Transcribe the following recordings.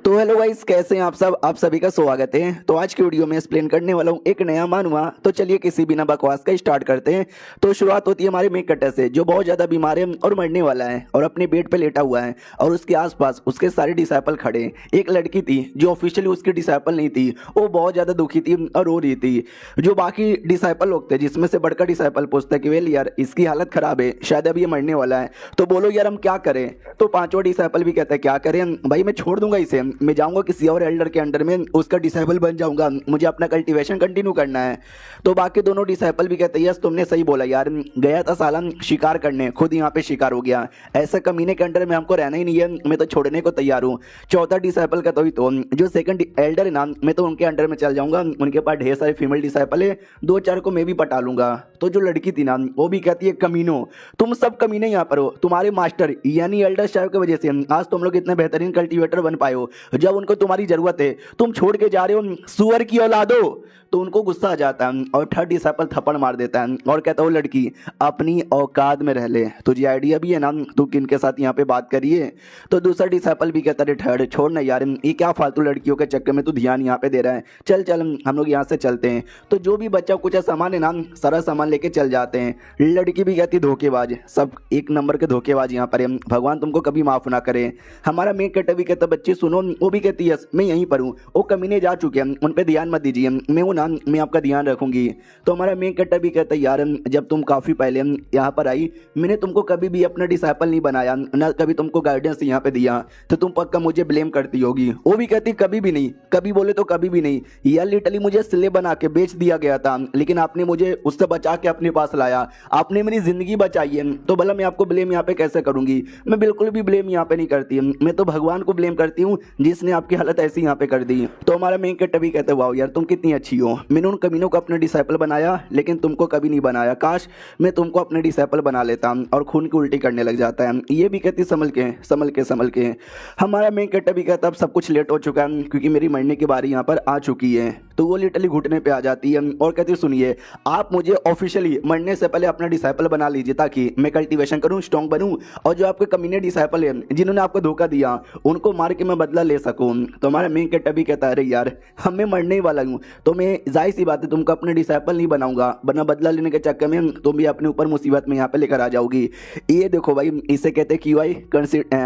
तो hello guys, कैसे हैं आप सब। आप सभी का स्वागत है। तो आज की वीडियो में एक्सप्लेन करने वाला हूँ एक नया मानवा। तो चलिए किसी बिना बकवास का स्टार्ट करते हैं। तो शुरुआत होती है हमारे मेन कटर से, जो बहुत ज़्यादा बीमार है और मरने वाला है और अपने बेड पे लेटा हुआ है और उसके आसपास उसके सारे डिसाइपल खड़े हैं। एक लड़की थी जो ऑफिशियली उसकी डिसाइपल नहीं थी, वो बहुत ज़्यादा दुखी थी और रो रही थी। जो बाकी डिसाइपल लोग थे, जिसमें से बड़का डिसाइपल पूछता है कि वेल यार, इसकी हालत ख़राब है, शायद अब ये मरने वाला है, तो बोलो यार हम क्या करें। तो पांचवा डिसाइपल भी कहता है क्या करें भाई, मैं छोड़ दूंगा इसे, मैं जाऊंगा किसी और एल्डर के अंडर में, उसका डिसाइपल बन जाऊंगा, मुझे अपना कल्टीवेशन कंटिन्यू करना है। तो बाकी दोनों डिसाइपल भी कहते हैं यस तुमने सही बोला यार, गया था साला शिकार करने, खुद यहाँ पे शिकार हो गया, ऐसे कमीने के अंडर में हमको रहना ही नहीं है, मैं तो छोड़ने को तैयार हूँ। चौथा डिसाइपल का तो ही, तो जो सेकंड एल्डर है ना, मैं तो उनके अंडर में चल जाऊंगा, उनके पास ढेर सारे फीमेल डिसाइपल है, दो चार को मैं भी पटा लूंगा। तो जो लड़की थी ना, वो भी कहती है कमीनो, तुम सब कमीने यहाँ पर हो, तुम्हारे मास्टर यानी एल्डर साहब की वजह से आज तुम लोग इतने बेहतरीन कल्टीवेटर बन पाए हो। जब उनको तुम्हारी जरूरत है तुम छोड़ के जा रहे हो, सुअर की औलादो। तो उनको गुस्सा आ जाता है और थर्ड डिसाइपल थप्पड़ मार देता है और कहता है वो लड़की अपनी औकात में रह ले, तुझे आइडिया भी है ना तू किन के साथ यहाँ पे बात करिए। तो दूसरा डिसाइपल भी कहता है थर्ड छोड़ ना यार, ये क्या फालतू लड़कियों के चक्कर में तू ध्यान यहाँ पे दे रहा है, चल चल हम लोग यहाँ से चलते हैं। तो जो भी बच्चा कुछ सामान है ना, सारा सामान लेके चल जाते हैं। लड़की भी कहती धोखेबाज, सब एक नंबर के धोखेबाज यहाँ पर है, भगवान तुमको कभी माफ ना करे। हमारा मेन कटर भी कहता बच्ची सुनो, वो भी कहती यस मैं यहीं पर हूँ, वो कमीने जा चुके हैं, उन पर ध्यान मत दीजिए, मैं हूँ ना, मैं आपका ध्यान रखूंगी। तो हमारा मेन कटर भी कहता है यार, जब तुम काफ़ी पहले यहाँ पर आई, मैंने तुमको कभी भी अपना डिसाइपल नहीं बनाया, ना कभी तुमको गाइडेंस यहाँ पे दिया, तो तुम पक्का मुझे ब्लेम करती होगी। वो भी कहती कभी भी नहीं, कभी बोले तो कभी भी नहीं यार, लिटरली मुझे सिले बना के बेच दिया गया था, लेकिन आपने मुझे उससे बचा के अपने पास लाया, आपने मेरी जिंदगी बचाई है, तो भला मैं आपको ब्लेम यहाँ पे कैसे करूंगी। मैं बिल्कुल भी ब्लेम यहाँ पे नहीं करती, मैं तो भगवान को ब्लेम करती हूँ जिसने आपकी हालत ऐसी यहाँ पे कर दी। तो हमारा मेन कटर भी कहते वाओ यार तुम कितनी अच्छी हो, मैंने उन कमीनों को अपने डिसाइपल बनाया लेकिन तुमको कभी नहीं बनाया, काश मैं तुमको अपने डिसाइपल बना लेता। और खून की उल्टी करने लग जाता है। ये भी कहती संभल के संभल के संभल के। हमारा मेन कटर भी कहता अब सब कुछ लेट हो चुका है क्योंकि मेरी मरने की बारी यहाँ पर आ चुकी है। तो वो लिटरली घुटने पे आ जाती है और कहती सुनिए आप मुझे ऑफिशियली मरने से पहले अपना डिसाइपल बना लीजिए ताकि मैं कल्टीवेशन करूँ, स्ट्रॉन्ग बनूँ, और जो आपके कमीने डिसाइपल है जिन्होंने आपको धोखा दिया उनको मार के मैं बदला ले सकूँ। तो हमारा मेन कटर भी कहता है अरे यार हम मैं मरने ही वाला हूँ, तो मैं जाहिर सी बात है तुमको अपने डिसाइपल नहीं बनाऊंगा, वरना बदला लेने के चक्कर में तुम भी अपने ऊपर मुसीबत में यहाँ पे लेकर आ जाओगी। ये देखो भाई, इसे कहते हैं QI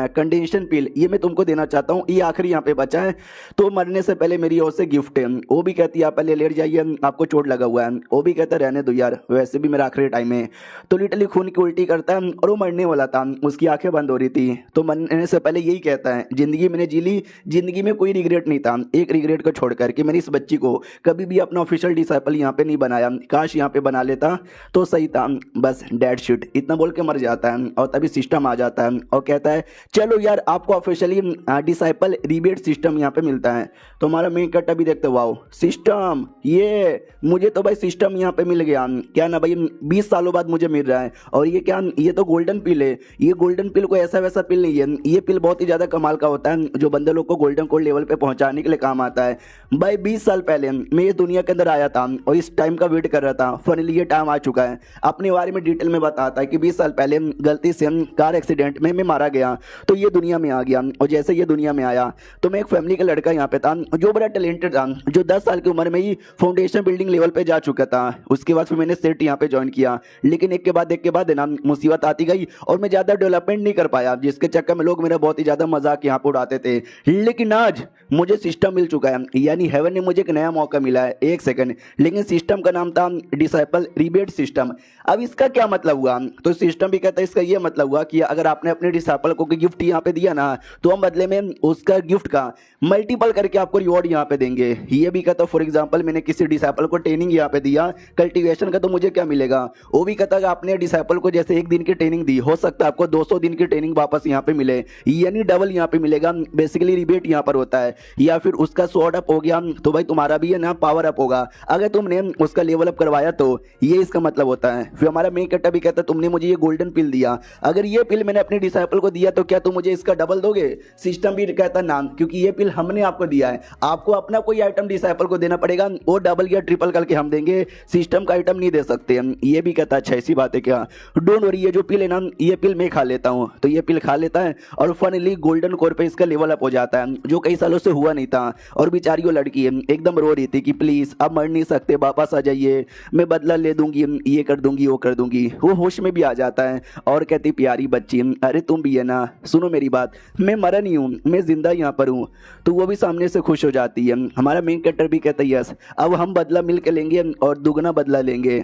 कंडेंसेशन पिल, ये मैं तुमको देना चाहता हूँ, ये आखिरी यहाँ पे बचा है, तो मरने से पहले मेरी ओर से गिफ्ट है। वो भी कहती है आप पहले लेट जाइए, आपको चोट लगा हुआ है। वो भी कहता है रहने दो यार, वैसे भी मेरा आखिरी टाइम है। तो लिटरली खून की उल्टी करता है और वो मरने वाला था, उसकी आंखें बंद हो रही थी। तो मरने से पहले यही कहता है जिंदगी मैंने जी ली, जिंदगी में कोई रिग्रेट नहीं था, एक रिग्रेट को छोड़कर कि मैंने इस बच्ची को कभी भी अपना ऑफिशियल डिसाइपल यहाँ पे नहीं बनाया, काश यहाँ पे बना लेता तो सही था, बस डेड शिट इतना बोल के मर जाता है। और तभी सिस्टम आ जाता है और कहता है चलो यार आपको ऑफिशियली डिसाइपल रिबेट सिस्टम यहाँ पे मिलता है। तो हमारा मेन कट अभी देखते वाओ सिस्टम, ये मुझे तो भाई सिस्टम यहाँ पे मिल गया, क्या ना भाई 20 सालों बाद मुझे मिल रहा है। और ये क्या, ये तो गोल्डन पिल है, ये गोल्डन पिल को ऐसा वैसा पिल नहीं है, ये पिल बहुत ही ज्यादा कमाल का होता है जो बंदे लोग को गोल्डन कोड लेवल पे पहुंचाने के लिए काम आता है। भाई 20 साल पहले मैं ये दुनिया के अंदर आया था और इस टाइम का वेट कर रहा था, फाइनली ये टाइम आ चुका है। अपने बारे में डिटेल में बताता है कि 20 साल पहले गलती से कार एक्सीडेंट में मैं मारा गया, तो ये दुनिया में आ गया, और जैसे ये दुनिया में आया तो मैं एक फैमिली का लड़का यहाँ पे था जो बड़ा टैलेंटेड था, जो 10 साल की उम्र में ही फाउंडेशन बिल्डिंग लेवल पे जा चुका था। उसके बाद फिर मैंने सेट यहाँ पे ज्वाइन किया, लेकिन एक के बाद ना मुसीबत आती गई और मैं ज्यादा डेवलपमेंट नहीं कर पाया, जिसके चक्कर में लोग मेरा बहुत ही ज्यादा मजाक यहाँ पे उड़ाते थे। लेकिन आज मुझे सिस्टम मिल चुका है, यानी हेवन ने मुझे एक नया मौका मिला है। एक सेकंड, लेकिन सिस्टम का नाम था डिसाइपल रिबेट सिस्टम। अब इसका क्या मतलब हुआ, तो सिस्टम भी कहता है इसका ये मतलब हुआ कि अगर आपने अपने डिसाइपल को गिफ्ट यहाँ पे दिया ना, तो हम बदले में उसका गिफ्ट का मल्टीपल करके आपको रिवॉर्ड यहाँ पे देंगे। ये भी कहता फॉर एग्जाम्पल मैंने किसी डिसाइपल को ट्रेनिंग यहाँ पे दिया कल्टीवेशन का, तो मुझे क्या मिलेगा। वो भी कहता है आपने डिसाइपल को जैसे 1 दिन की ट्रेनिंग दी, हो सकता है आपको 200 दिन की ट्रेनिंग वापस यहाँ पे मिले, यानी डबल यहाँ पे मिलेगा। बेसिकली रिबेट यहाँ पर होता है, या फिर उसका स्वॉर्ड अप हो गया तो भाई तुम्हारा भी है ना पावर अप होगा, अगर तुमने उसका लेवल अप करवाया तो ये इसका मतलब होता है। फिर हमारा मेन कट्टा भी कहता है तुमने मुझे ये गोल्डन पिल दिया, अगर ये पिल मैंने अपने डिसाइपल को दिया तो क्या तुम मुझे इसका डबल दोगे। सिस्टम भी कहता है नाम, क्योंकि ये पिल हमने आपको दिया है, आपको अपना कोई आइटम डिसाइपल को देना पड़ेगा, वो डबल या ट्रिपल करके हम देंगे, सिस्टम का आइटम नहीं दे सकते। ये भी कहता है अच्छा ऐसी बात है क्या, डोंट वरी, ये जो पिल है ना ये पिल मैं खा लेता हूँ। तो ये पिल खा लेता है और फाइनली गोल्डन कोर पे इसका लेवल अप हो जाता है, जो कई सालों उससे हुआ नहीं था। और बेचारी वो लड़की एकदम रो रही थी कि प्लीज अब मर नहीं सकते, वापस आ जाइए, मैं बदला ले दूंगी, ये कर दूंगी वो कर दूंगी। वो होश में भी आ जाता है और कहती प्यारी बच्ची अरे तुम भी है ना, सुनो मेरी बात, मैं मरा नहीं हूँ, मैं जिंदा यहाँ पर हूँ। तो वो भी सामने से खुश हो जाती है। हमारा मेन कैरेक्टर भी कहता है यस अब हम बदला मिल के लेंगे और दुगना बदला लेंगे।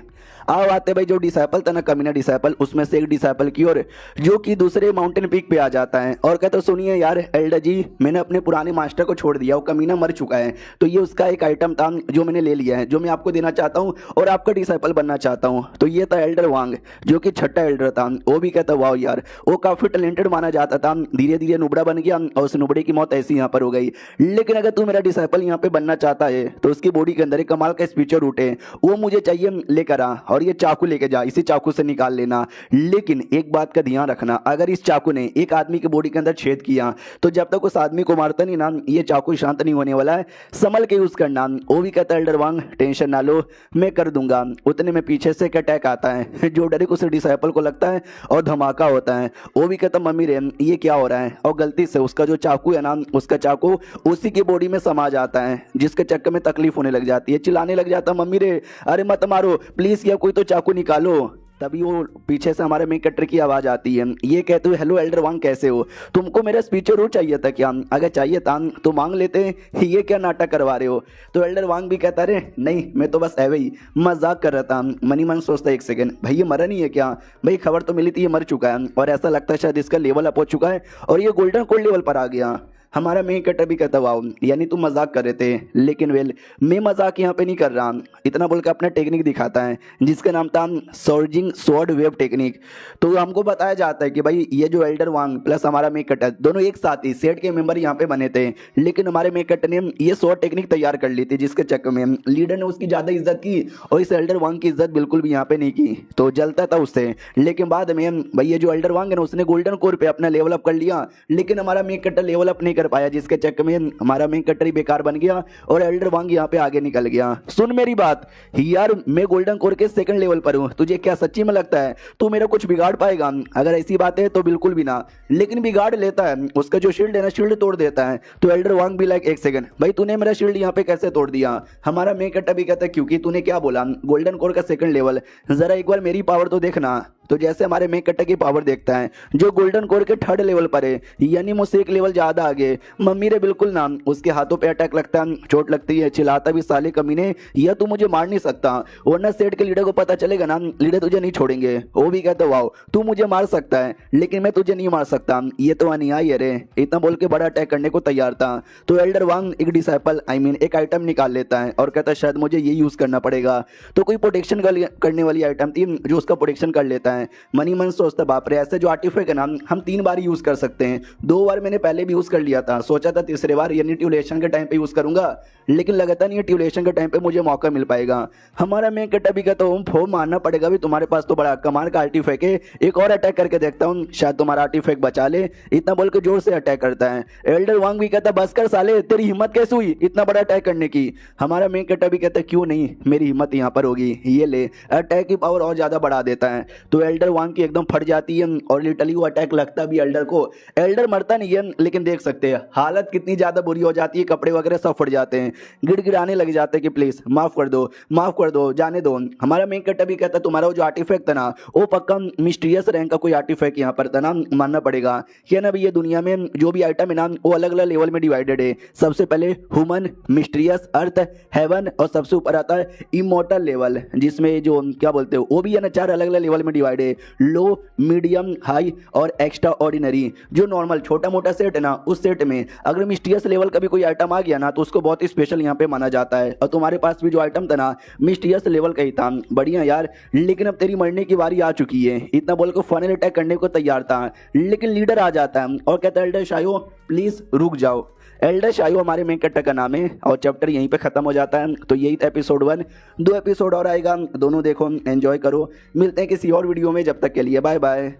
आओ आते भाई जो डिसाइपल था ना, कमीना डिसाइपल, उसमें से एक डिसाइपल की ओर जो कि दूसरे माउंटेन पीक पे आ जाता है और कहता है सुनिए यार एल्डर जी, मैंने अपने पुराने मास्टर को छोड़ दिया, वो कमीना मर चुका है, तो ये उसका एक आइटम था जो मैंने ले लिया है, जो मैं आपको देना चाहता हूँ और आपका डिसाइपल बनना चाहता हूँ। तो ये था एल्डर वांग जो कि छठा एल्डर था। वो भी कहता वाह यार, वो काफी टैलेंटेड माना जाता था, धीरे धीरे नुबड़ा बन गया और उस नुबड़े की मौत ऐसी यहाँ पर हो गई। लेकिन अगर तू मेरा डिसाइपल यहाँ पे बनना चाहता है तो उसकी बॉडी के अंदर एक कमाल का स्पीचर रूट है, वो मुझे चाहिए, लेकर आ और ये चाकू लेके जा, इसी चाकू से निकाल लेना। लेकिन एक बात का ध्यान रखना, अगर इस चाकू ने एक आदमी की बॉडी के अंदर छेद किया तो जब तक उस आदमी को मारता नहीं ना, ये चाकू शांत नहीं होने वाला है, संभल के यूज करना। वो भी कहता है एल्डर वांग टेंशन ना लो, मैं कर दूंगा। उतने में पीछे से एक अटैक आता है जो डायरेक्ट उस डिसाइपल को लगता है और धमाका होता है। वो भी कहता मम्मी रे ये क्या हो रहा है, और गलती से उसका जो चाकू है ना, उसका चाकू उसी की बॉडी में समा जाता है, जिसके चक्कर में तकलीफ होने लग जाती है, चिल्लाने लग जाता मम्मी रे अरे मत मारो प्लीज, या कोई तो चाकू निकालो। तभी वो पीछे से हमारे मेन कैरेक्टर की आवाज आती है, ये कहते हुए हेलो एल्डर वांग कैसे हो, तुमको मेरा स्पीचर रूट चाहिए था क्या, अगर चाहिए था तो मांग लेते, ये क्या नाटक करवा रहे हो। तो एल्डर वांग भी कहता रे नहीं मैं तो बस ऐवे ही मजाक कर रहा था। मनी मन सोचता एक सेकंड, भाई ये मरा नहीं है क्या, भाई खबर तो मिली थी ये मर चुका है और ऐसा लगता है शायद इसका लेवल अप हो चुका है और ये गोल्डन कोल्ड लेवल पर आ गया। हमारा मेन कैरेक्टर भी कहता वाओ, यानी तुम मजाक कर रहे थे, लेकिन वेल मैं मजाक यहाँ पे नहीं कर रहा, इतना बोल के अपना टेक्निक दिखाता है जिसका नाम था सर्जिंग स्वॉर्ड वेव टेक्निक। तो हमको बताया जाता है कि भाई ये जो एल्डर वांग प्लस हमारा मेन कैरेक्टर दोनों एक साथ ही सेट के मेंबर यहाँ पे बने थे, लेकिन हमारे मेन कैरेक्टर ने ये स्वॉर्ड टेक्निक तैयार कर ली थी, जिसके चक्कर में लीडर ने उसकी ज्यादा इज्जत की और इस एल्डर वांग की इज्जत बिल्कुल भी यहाँ पे नहीं की, तो जलता था उससे। लेकिन बाद में भाई ये जो एल्डर वांग है ना, उसने गोल्डन कोर पे अपना लेवल अप कर लिया, लेकिन हमारा मेन कैरेक्टर लेवल अप नहीं कर पाया, जिसके चक्कर में हमारा मेन कैरेक्टर ही बेकार बन गया और एल्डर वांग यहाँ पे आगे निकल गया। सुन मेरी बात यार, मैं गोल्डन कोर के सेकंड लेवल पर हूँ, तुझे क्या सच्ची में लगता है तू मेरा कुछ बिगाड़ पाएगा, अगर ऐसी बात है तो बिल्कुल भी ना, लेकिन बिगाड़ लेता है, उसका जो शील्ड है ना शील्ड तोड़ देता है। तो एल्डर वांग भी लाइक एक सेकंड भाई तूने मेरा शील्ड यहाँ पे कैसे तोड़ दिया। हमारा मेन कैरेक्टर भी कहता है क्योंकि तूने क्या बोला गोल्डन कोर का सेकंड लेवल, जरा एक बार मेरी पावर तो देखना। तो जैसे हमारे मेन कैरेक्टर की पावर देखता है जो गोल्डन कोर के थर्ड लेवल पर है, यानी मुझसे एक लेवल ज्यादा आगे, मम्मी रे बिल्कुल ना, उसके हाथों पे अटैक लगता है, चोट लगती है, चिल्लाता भी साले कमीने या तू मुझे मार नहीं सकता, वरना सेठ के लीडर को पता चलेगा ना, लीडर तुझे नहीं छोड़ेंगे। वो भी कहता वाओ तू मुझे मार सकता है लेकिन मैं तुझे नहीं मार सकता, ये तो अन्याय है रे। इतना बोल के बड़ा अटैक करने को तैयार था। तो एल्डर वांग एक डिसाइपल एक आइटम निकाल लेता है और कहता है शायद मुझे ये यूज करना पड़ेगा। तो कोई प्रोटेक्शन करने वाली आइटम थी जो उसका प्रोटेक्शन कर लेता है। मनी मन सोचता बाप रे ऐसे जो आर्टिफैक्ट है ना हम 3 बार यूज कर सकते हैं, 2 बार मैंने पहले भी यूज कर लिया था, सोचा था तीसरे बार यानी ट्यूलेशन के टाइम पे यूज करूंगा, लेकिन लगता नहीं है ट्यूलेशन के टाइम पे मुझे मौका मिल पाएगा। हमारा मेन कैरेक्टर भी कहता हूँ फो मारना पड़ेगा भी, तुम्हारे पास तो बड़ा कमाल का आर्टिफैक्ट है, एक और अटैक करके देखता हूँ शायद तुम्हारा आर्टिफैक्ट बचा ले। इतना बोल के जोर से अटैक करता है। एल्डर वांग भी कहता बस कर साले, तेरी हिम्मत कैसे हुई इतना बड़ा अटैक करने की। हमारा मेन कैरेक्टर भी कहता क्यों नहीं, मेरी हिम्मत यहाँ पर होगी, ये ले, अटैक की पावर और ज्यादा बढ़ा देता है। तो एल्डर वांग की एकदम फट जाती है और लिटरली वो अटैक लगता भी एल्डर को। एल्डर मरता नहीं है लेकिन देख सकते हैं हालत कितनी ज्यादा बुरी हो जाती है, कपड़े वगैरह सब फट जाते हैं, गिड़गिड़ाने लग जाते हैं कि प्लीज माफ कर दो जाने दो। हमारा मेन कैरेक्टर भी कहता तुम्हारा वो जो आर्टिफैक्ट था ना वो पक्का मिस्टीरियस रैंक का कोई आर्टिफैक्ट यहाँ पर था ना, मानना पड़ेगा कि ना भाई ये दुनिया में जो भी आइटम है ना वो अलग अलग लेवल में डिवाइडेड है। सबसे पहले ह्यूमन, मिस्टीरियस, अर्थ, हेवन और सबसे ऊपर आता है इमोर्टल लेवल, जिसमें जो क्या बोलते हो वो भी है ना 4 अलग अलग लेवल में डिवाइड है, लो, मीडियम, हाई और एक्स्ट्रा ऑर्डिनरी। जो नॉर्मल छोटा मोटा सेट है ना उस सेट में अगर मिस्टीरियस लेवल का भी कोई आइटम आ गया ना तो उसको बहुत ही स्पेशल यहाँ पे माना जाता है। और तुम्हारे पास भी जो आइटम था ना मिस्टीरियस लेवल का ही था, बढ़िया यार, लेकिन अब तेरी मरने की बारी आ चुकी है। इतना बोल के फाइनल अटैक करने को तैयार था, लेकिन लीडर आ जाता है और कहता है एल्डर शायो प्लीज रुक जाओ। एल्डर शायो हमारे मेन कैरेक्टर का नाम है और चैप्टर यहीं पे खत्म हो जाता है। तो यही था एपिसोड 1, 2 एपिसोड और आएगा, दोनों देखो एंजॉय करो। मिलते हैं किसी और वीडियो में, जब तक के लिए बाय बाय।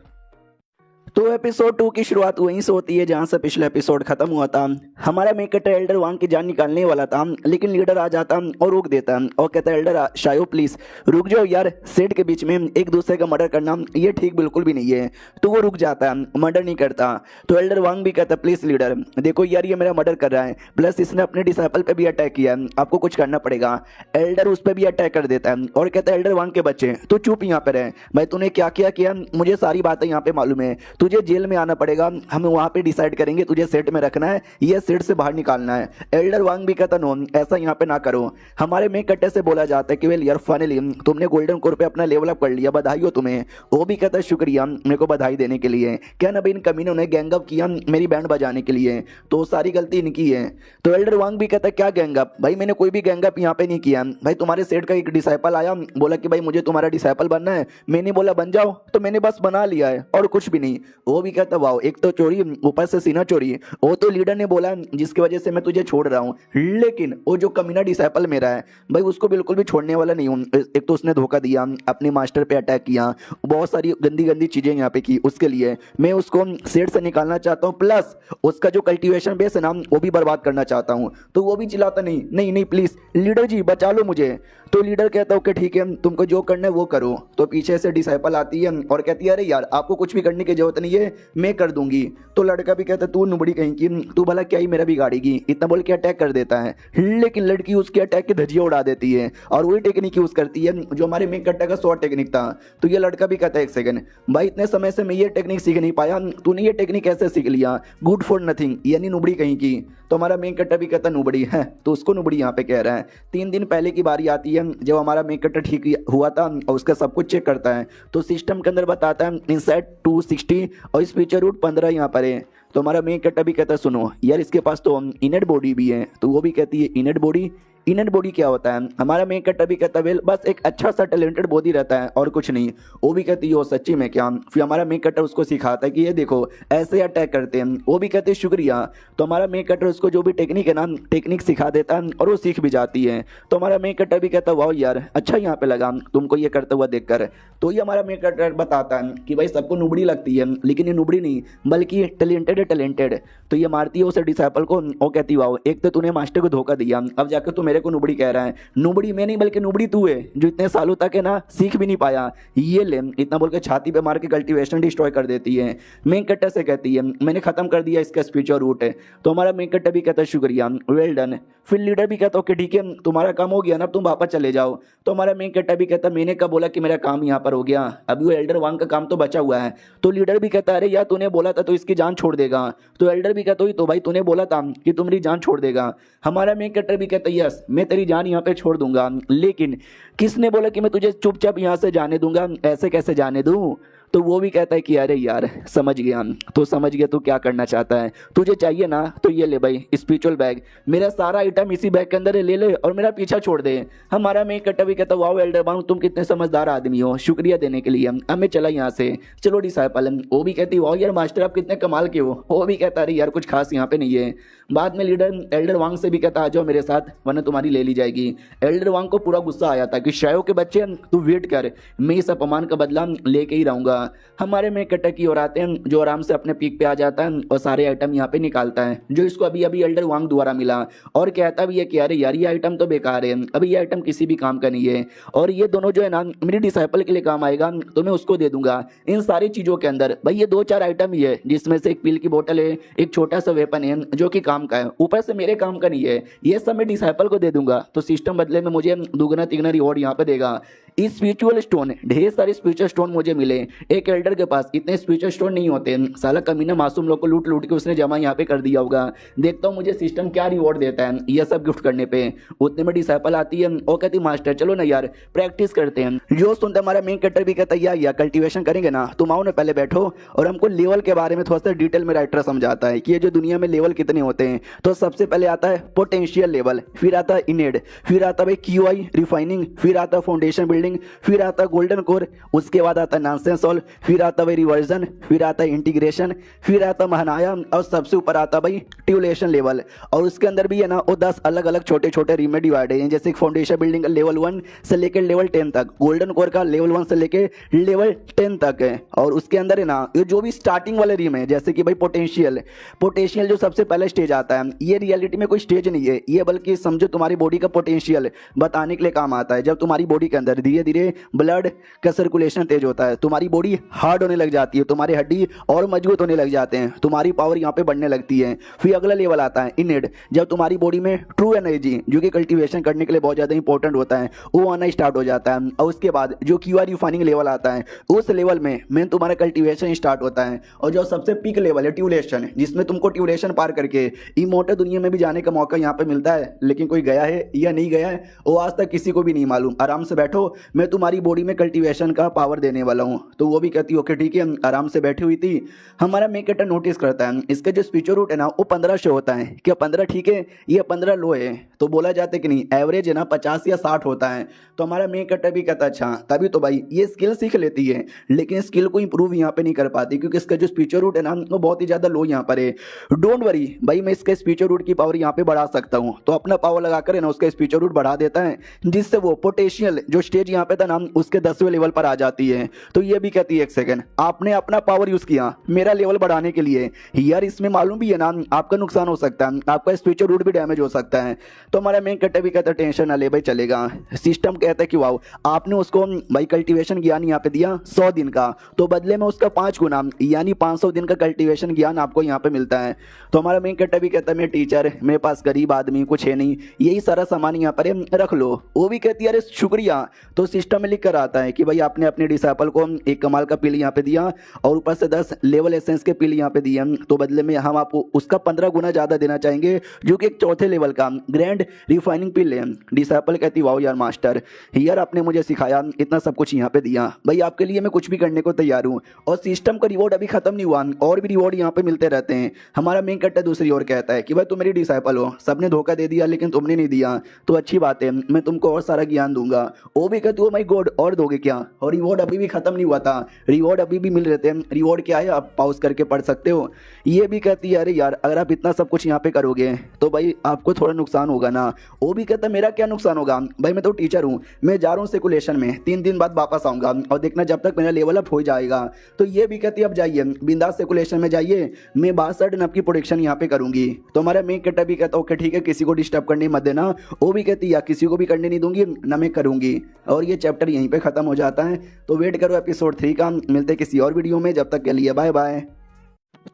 तो एपिसोड 2 की शुरुआत वहीं से होती है जहां से पिछला एपिसोड खत्म हुआ था। हमारा मेन कैरेक्टर एल्डर वांग की जान निकालने वाला था, लेकिन लीडर आ जाता और रोक देता और कहता है एल्डर शायो प्लीज रुक जाओ यार, सेट के बीच में एक दूसरे का मर्डर करना ये ठीक बिल्कुल भी नहीं है। तो वो रुक जाता है, मर्डर नहीं करता। तो एल्डर वांग भी कहता है प्लीज लीडर देखो यार ये मेरा मर्डर कर रहा है, प्लस इसने अपने डिसाइपल पे भी अटैक किया है, आपको कुछ करना पड़ेगा। एल्डर उस पर भी अटैक कर देता है और कहता है एल्डर वांग के बच्चे तू चुप यहाँ पे रहे, भाई तूने क्या क्या किया मुझे सारी बातें यहाँ पे मालूम है, तुझे जेल में आना पड़ेगा, हम वहां पे डिसाइड करेंगे तुझे सेट में रखना है या सेट से बाहर निकालना है। एल्डर वांग भी कहता नो ऐसा यहाँ पे ना करो। हमारे मेन कट्टे से बोला जाता है कि वेल यार फाइनली तुमने गोल्डन कोर पे अपना लेवल अप कर लिया, बधाई हो तुम्हें। वो भी कहता है शुक्रिया मेरे को बधाई देने के लिए, क्या ना भाई इन कमीनों ने गैंग अप किया मेरी बैंड बजाने के लिए, तो सारी गलती इनकी है। तो एल्डर वांग भी कहता है क्या गैंग अप, भाई मैंने कोई भी गैंग अप यहाँ पे नहीं किया, भाई तुम्हारे सेट का एक डिसाइपल आया बोला कि भाई मुझे तुम्हारा डिसाइपल बनना है, मैंने बोला बन जाओ, तो मैंने बस बना लिया है और कुछ भी नहीं। वो भी कहता वाओ एक तो चोरी ऊपर से सीना चोरी, वो तो लीडर ने बोला जिसकी वजह से मैं तुझे छोड़ रहा हूँ, लेकिन वो जो कमीना डिसाइपल मेरा है भाई उसको बिल्कुल भी छोड़ने वाला नहीं हूँ। एक तो उसने धोखा दिया, अपने मास्टर पे अटैक किया, बहुत सारी गंदी गंदी चीजें यहाँ पे की, उसके लिए मैं उसको सेट से निकालना चाहता हूँ, प्लस उसका जो कल्टीवेशन बेस है ना वो भी बर्बाद करना चाहता हूँ। तो वो भी चिल्लाता नहीं नहीं नहीं प्लीज लीडर जी बचा लो मुझे। तो लीडर कहता है ओके ठीक है तुमको जो करना है वो करो। तो पीछे से डिसाइपल आती है और कहती है अरे यार आपको कुछ भी करने की जरूरत नहीं है मैं कर दूंगी। तो लड़का भी कहता है तू नुबड़ी कहीं की, तू भला क्या ही मेरा बिगाड़ेगी, इतना बोल के अटैक कर देता है, लेकिन लड़की उसके अटैक की धज्जियां उड़ा देती है और वही टेक्निक यूज करती है जो हमारे मेन कट्टा का शॉर्ट टेक्निक था। तो ये लड़का भी कहता है एक सेकंड भाई इतने समय से मैं ये टेक्निक सीख नहीं पाया, तूने ये टेक्निक कैसे सीख लिया, गुड फॉर नथिंग यानी नुबड़ी कहीं की। तो हमारा मेन कट्टा भी कहता नुबड़ी है, तो उसको नुबड़ी यहाँ पे कह रहा है। 3 दिन पहले की बारी आती है जब हमारा मेन कट्टा ठीक हुआ था और उसका सब कुछ चेक करता है, तो सिस्टम के अंदर बताता है इनसाइड 260 और इस फीचर रूट 15 यहाँ पर है। तो हमारा मेन कट्टा भी कहता है सुनो यार इसके पास तो इनर बॉडी भी है। तो वो भी कहती है इनर बॉडी, इनर बॉडी क्या होता है। हमारा मेन कट्टा भी कहता है वेल बस एक अच्छा सा टैलेंटेड बॉडी रहता है और कुछ नहीं। वो भी कहती है वो सच्ची में क्या। फिर हमारा मेन कट्टा उसको सिखाता है कि ये देखो ऐसे अटैक करते हैं। वो भी कहते हैं शुक्रिया। तो हमारा मेन कट्टा उसको जो भी टेक्निक है ना टेक्निक सिखा देता है और वो सीख भी जाती है। तो हमारा मेन कट्टा भी कहता है वाह यार अच्छा यहाँ पे लगा तुमको ये करते हुआ देखकर। तो ये हमारा मेन कट्टा बताता है कि भाई सबको नुबड़ी लगती है लेकिन ये नुबड़ी नहीं बल्कि टैलेंटेड है टैलेंटेड। तो ये मारती है उसे डिसाइपल को, वो कहती वाह एक तो तूने मास्टर को धोखा दिया अब जाकर तू मेरे को नुबड़ी कह रहा है। नुबड़ी मैं नहीं बल्कि नुबड़ी तू है जो इतने सालों तक है ना सीख भी नहीं पाया, ये ले इतना बोल के छाती पे मार के कल्टीवेशन डिस्ट्रॉय कर देती है। मेन कट्टा से कहती है मैंने खत्म कर दिया इसका स्पीच और रूट है। तो हमारा मेन कट्टा भी कहता है शुक्रिया वेल डन। फिर लीडर भी कहता ओके ठीक है तुम्हारा काम हो गया ना तुम वापस चले जाओ। तो हमारा मेन कट्टा भी कहता मैंने कब बोला कि मेरा काम यहाँ पर हो गया, अभी वो एल्डर वांग का काम तो बचा हुआ है। तो लीडर भी कहता अरे यार तूने बोला था तो इसकी जान छोड़ देगा। तो एल्डर भी कहता तो भाई तूने बोला था कि तुम मेरी जान छोड़ देगा। हमारा मेन कट्टर भी कहता यस मैं तेरी जान यहाँ पे छोड़ दूंगा, लेकिन किसने बोला कि मैं तुझे चुपचाप यहाँ से जाने दूंगा, ऐसे कैसे जाने दूं। तो वो भी कहता है कि अरे यार समझ गया, तो समझ गया तू क्या करना चाहता है, तुझे चाहिए ना तो ये ले भाई स्पिरिचुअल बैग, मेरा सारा आइटम इसी बैग के अंदर है, ले ले और मेरा पीछा छोड़ दे। हमारा मेन कट्टा भी कहता वाओ एल्डर वांग तुम कितने समझदार आदमी हो, शुक्रिया देने के लिए। अब मैं चला यहाँ से, चलो डिसाइपल। वो भी कहती वाओ यार मास्टर आप कितने कमाल के हो। वो भी कहता अरे यार कुछ खास यहाँ पे नहीं है। बाद में लीडर एल्डर वांग से भी कहता आ जाओ मेरे साथ वरना तुम्हारी ले ली जाएगी। एल्डर वांग को पूरा गुस्सा आया था कि शायो के बच्चे तू वेट कर, मैं इस अपमान का बदला लेके ही रहूंगा। हमारे में कट्टा की ओर आते हैं जो आराम से अपने पीक पे आ जाता है और सारे आइटम यहाँ पे निकालता है जो इसको अभी अभी एल्डर वांग द्वारा मिला, और कहता भी है कि अरे यार ये आइटम तो बेकार है, अभी ये आइटम किसी भी काम का नहीं है और ये दोनों जो है ना मेरी डिसाइपल के लिए काम आएगा तो मैं उसको दे दूंगा। इन सारी चीजों के अंदर भाई ये 2-4 आइटम ही है जिसमें से एक पील की बोतल है, एक छोटा सा वेपन है जो कि काम का है, ऊपर से मेरे काम का नहीं है, ये सब मैं डिसाइपल को दे दूंगा तो सिस्टम बदले में मुझे दुगना तिगना रिवॉर्ड यहाँ पे देगा। स्पिरिचुअल स्टोन, ढेर सारे स्पिरिचुअल स्टोन मुझे मिले, एक एल्डर के पास इतने स्पिरिचुअल स्टोन नहीं होते, साला कमीना मासूम लोग को लूट लूट के उसने जमा यहाँ पे कर दिया होगा। देखता हूँ मुझे सिस्टम क्या रिवॉर्ड देता है ये सब गिफ्ट करने पे। उतने में डिसाइपल आती है और कहती मास्टर चलो ना यार प्रैक्टिस करते हैं। जो सुनते हमारा मेन कट्टर भी कहता है यार कल्टीवेशन करेंगे ना, तुम आओ ना पहले बैठो और हमको लेवल के बारे में थोड़ा सा डिटेल में राइटर समझाता है कि ये जो दुनिया में लेवल कितने होते हैं। तो सबसे पहले आता है पोटेंशियल लेवल, फिर आता है इनेड, फिर आता है क्यूआई रिफाइनिंग, फिर आता है फाउंडेशन बिल्डिंग बिल्डिंग, फिर आता है गोल्डन कोर, उसके बाद आता है नॉनसेंस सॉल्व, फिर आता है रिवर्जन, फिर आता है इंटीग्रेशन, फिर आता है महानाया और सबसे ऊपर आता है भाई ट्यूलेशन लेवल। और उसके अंदर भी है ना वो 10 अलग अलग छोटे छोटे रीम में डिवाइड है, जैसे फाउंडेशन बिल्डिंग का लेवल 1 से लेकर लेवल 10 तक, गोल्डन कोर का लेवल 1 से लेकर लेवल 10 तक है। और उसके अंदर है ना ये जो भी स्टार्टिंग वाले रीम है, जैसे कि भाई पोटेंशियल जो सबसे पहले स्टेज आता है, ये रियलिटी में कोई स्टेज नहीं है, ये बल्कि समझो तुम्हारी बॉडी का पोटेंशियल बताने के लिए काम आता है। जब तुम्हारी बॉडी के अंदर धीरे धीरे ब्लड का सर्कुलेशन तेज होता है, तुम्हारी बॉडी हार्ड होने लग जाती है, तुम्हारी हड्डी और मजबूत होने लग जाते हैं, तुम्हारी पावर यहाँ पे बढ़ने लगती है। फिर अगला लेवल आता है इनेड, जब तुम्हारी बॉडी में ट्रू एनर्जी जो कि कल्टीवेशन करने के लिए बहुत ज़्यादा इंपॉर्टेंट होता है वो आना स्टार्ट हो जाता है। और उसके बाद जो क्यूआर रिफाइनिंग लेवल आता है, उस लेवल में मेन तुम्हारा कल्टीवेशन स्टार्ट होता है। और जो सबसे पीक लेवल है ट्यूलेशन, जिसमें तुमको ट्यूलेशन पार करके इमोर्टल दुनिया में भी जाने का मौका यहाँ पे मिलता है। लेकिन कोई गया है या नहीं गया है वो आज तक किसी को भी नहीं मालूम। आराम से बैठो, मैं तुम्हारी बॉडी में कल्टीवेशन का पावर देने वाला हूँ। तो वो भी कहती ओके ठीक है, आराम से बैठी हुई थी। हमारा मेक कटर नोटिस करता है इसका जो स्पीचर रूट है ना वो 15 शो होता है, क्या 15 ठीक है, ये 15 लो है। तो बोला जाता है कि नहीं, एवरेज है ना 50 या 60 होता है। तो हमारा मेक कटर भी कहता अच्छा, तभी तो भाई ये स्किल सीख लेती है, लेकिन स्किल को इंप्रूव यहाँ पे नहीं कर पाती क्योंकि इसका जो स्पीचर रूट है ना वो बहुत ही ज़्यादा लो यहाँ पर है। डोंट वरी भाई, मैं इसके स्पीचर रूट की पावर यहाँ पे बढ़ा सकता हूँ। तो अपना पावर लगाकर है ना उसका स्पीचर रूट बढ़ा देता है, जिससे वो पोटेंशियल जो स्टेज यहाँ पे था ना उसके 10वें लेवल पर आ जाती है। तो ये भी कहती है एक सेकंड, आपने अपना पावर यूज किया मेरा लेवल बढ़ाने के लिए, यार इसमें मालूम भी है ना आपका नुकसान हो सकता है, आपका स्पीचर रूट भी डैमेज हो सकता है। तो हमारा मेन कट्टर भी कहता है टेंशन ना ले भाई, चलेगा। सिस्टम कहता है कि वाओ, आपने उसको भाई कल्टीवेशन ज्ञान यहाँ पे दिया 100 दिन का, तो बदले में उसका 5 गुना यानी 500 दिन का कल्टीवेशन ज्ञान आपको यहाँ पे मिलता है। तो हमारा मेन कट्टर भी कहता है मैं टीचर, मेरे पास गरीब आदमी कुछ है नहीं, यही सारा सामान यहाँ पर रख लो। वो भी कहती है अरे शुक्रिया। तो सिस्टम में लिख कर आता है कि भाई आपने अपने डिसाइपल को एक कमाल का पिल यहाँ पे दिया और ऊपर से 10 लेवल एसेंस के पिल यहाँ पे दिए, तो बदले में हम आपको उसका 15 गुना ज़्यादा देना चाहेंगे, जो कि एक चौथे लेवल का ग्रैंड रिफाइनिंग पिल है। डिसाइपल कहती वाओ यार मास्टर, यार आपने मुझे सिखाया, इतना सब कुछ यहाँ पे दिया, भाई आपके लिए मैं कुछ भी करने को तैयार हूँ। और सिस्टम का रिवॉर्ड अभी खत्म नहीं हुआ, और भी रिवॉर्ड यहाँ पे मिलते रहते हैं। हमारा मेन कट्टर दूसरी ओर कहता है कि भाई तुम मेरी डिसाइपल हो, सबने धोखा दे दिया लेकिन तुमने नहीं दिया, तो अच्छी बात है, मैं तुमको और सारा ज्ञान दूंगा। वो भी कहती हो माय गॉड और दोगे क्या, और रिवॉर्ड अभी भी खत्म नहीं हुआ था, रिवॉर्ड अभी भी मिल रहे थे। रिवॉर्ड क्या है आप पॉज करके पढ़ सकते हो। ये भी कहती है अरे यार अगर आप इतना सब कुछ यहाँ पे करोगे तो भाई आपको थोड़ा नुकसान होगा ना। वो भी कहता है मेरा क्या नुकसान होगा भाई, मैं तो टीचर हूँ, मैं जा रहा हूँ सर्कुलेशन में, 3 दिन बाद वापस आऊँगा और देखना जब तक मेरा लेवल अप हो जाएगा। तो ये भी कहती है अब जाइए बिंदास सर्कुलेशन में जाइए, मैं 62 नब की प्रोडक्शन यहाँ पे करूँगी। तो हमारा मेन कट्टर भी कहता ओके ठीक है, किसी को डिस्टर्ब करने मत देना। वो भी कहती है किसी को भी करने नहीं दूंगी ना मैं करूँगी। और ये चैप्टर यहीं पे खत्म हो जाता है। तो वेट करो एपिसोड 3 का, मिलते किसी और वीडियो में, जब तक के लिए बाय बाय।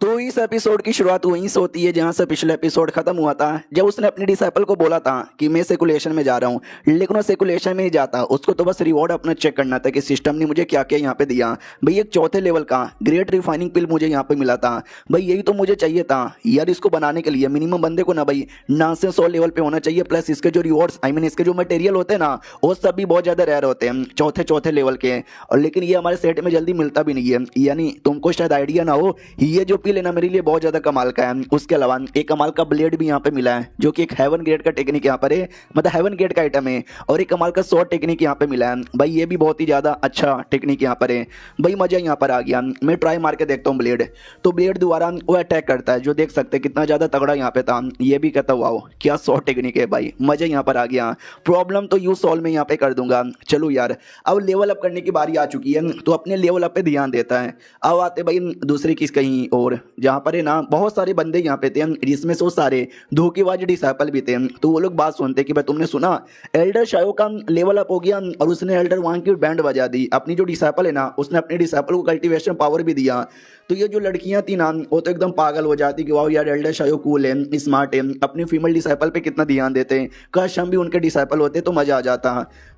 तो इस एपिसोड की शुरुआत वहीं से होती है जहां से पिछला एपिसोड खत्म हुआ था, जब उसने अपने डिसाइपल को बोला था कि मैं सर्कुलेशन में जा रहा हूं, लेकिन वो सर्कुलेशन में नहीं जाता, उसको तो बस रिवॉर्ड अपना चेक करना था कि सिस्टम ने मुझे क्या क्या यहाँ पे दिया। भाई एक चौथे लेवल का ग्रेट रिफाइनिंग पिल मुझे यहाँ पे मिला था, भाई यही तो मुझे चाहिए था यार। इसको बनाने के लिए मिनिमम बंदे को ना भाई 900 लेवल पे होना चाहिए, प्लस इसके जो रिवॉर्ड्स इसके जो मटेरियल होते हैं ना वो सब भी बहुत ज्यादा रेयर होते हैं, चौथे लेवल के। और लेकिन ये हमारे सेट में जल्दी मिलता भी नहीं है, यानी तुमको शायद आइडिया ना हो, ये जो पिल है ना मेरे लिए बहुत ज्यादा कमाल का है। उसके अलावा एक कमाल का ब्लेड भी यहाँ पे मिला है, जो कि एक हेवन ग्रेड का टेक्निक यहाँ पर है, मतलब हेवन ग्रेड का आइटम है। और एक कमाल का शॉर्ट टेक्निक यहाँ पे मिला है, भाई ये भी बहुत ही ज्यादा अच्छा टेक्निक यहाँ पर है। भाई मजा यहाँ पर आ गया, मैं ट्राई मार के देखता हूँ ब्लेड। तो ब्लेड द्वारा वो अटैक करता है, जो देख सकते हैं कितना ज्यादा तगड़ा यहाँ पे था। ये भी कहता वाओ क्या शॉर्ट टेक्निक है भाई, मजा यहाँ पर आ गया। प्रॉब्लम तो यूज सॉल्व में यहाँ पे कर दूंगा। चलो यार अब लेवल अप करने की बारी आ चुकी है, तो अपने लेवल अप पे ध्यान देता है। अब आते भाई दूसरी किस कहीं और, जहाँ पर है ना बहुत सारे बंदे यहाँ पे थे, जिसमें से सारे धोखेबाज डिसाइपल भी थे। तो वो लोग बात सुनते कि भाई तुमने सुना एल्डर शायो का लेवल अप हो गया और उसने एल्डर वांग की बैंड बजा दी। अपनी जो डिसाइपल है ना उसने अपने डिसाइपल को कल्टीवेशन पावर भी दिया। तो ये जो लड़कियां थी ना वो तो एकदम पागल हो जाती कि वाह यार एल्डर शायो कूल है, स्मार्ट है, अपनी फीमेल डिसाइपल पे कितना ध्यान देते हैं, काश हम भी उनके डिसाइपल होते तो मजा आ जाता।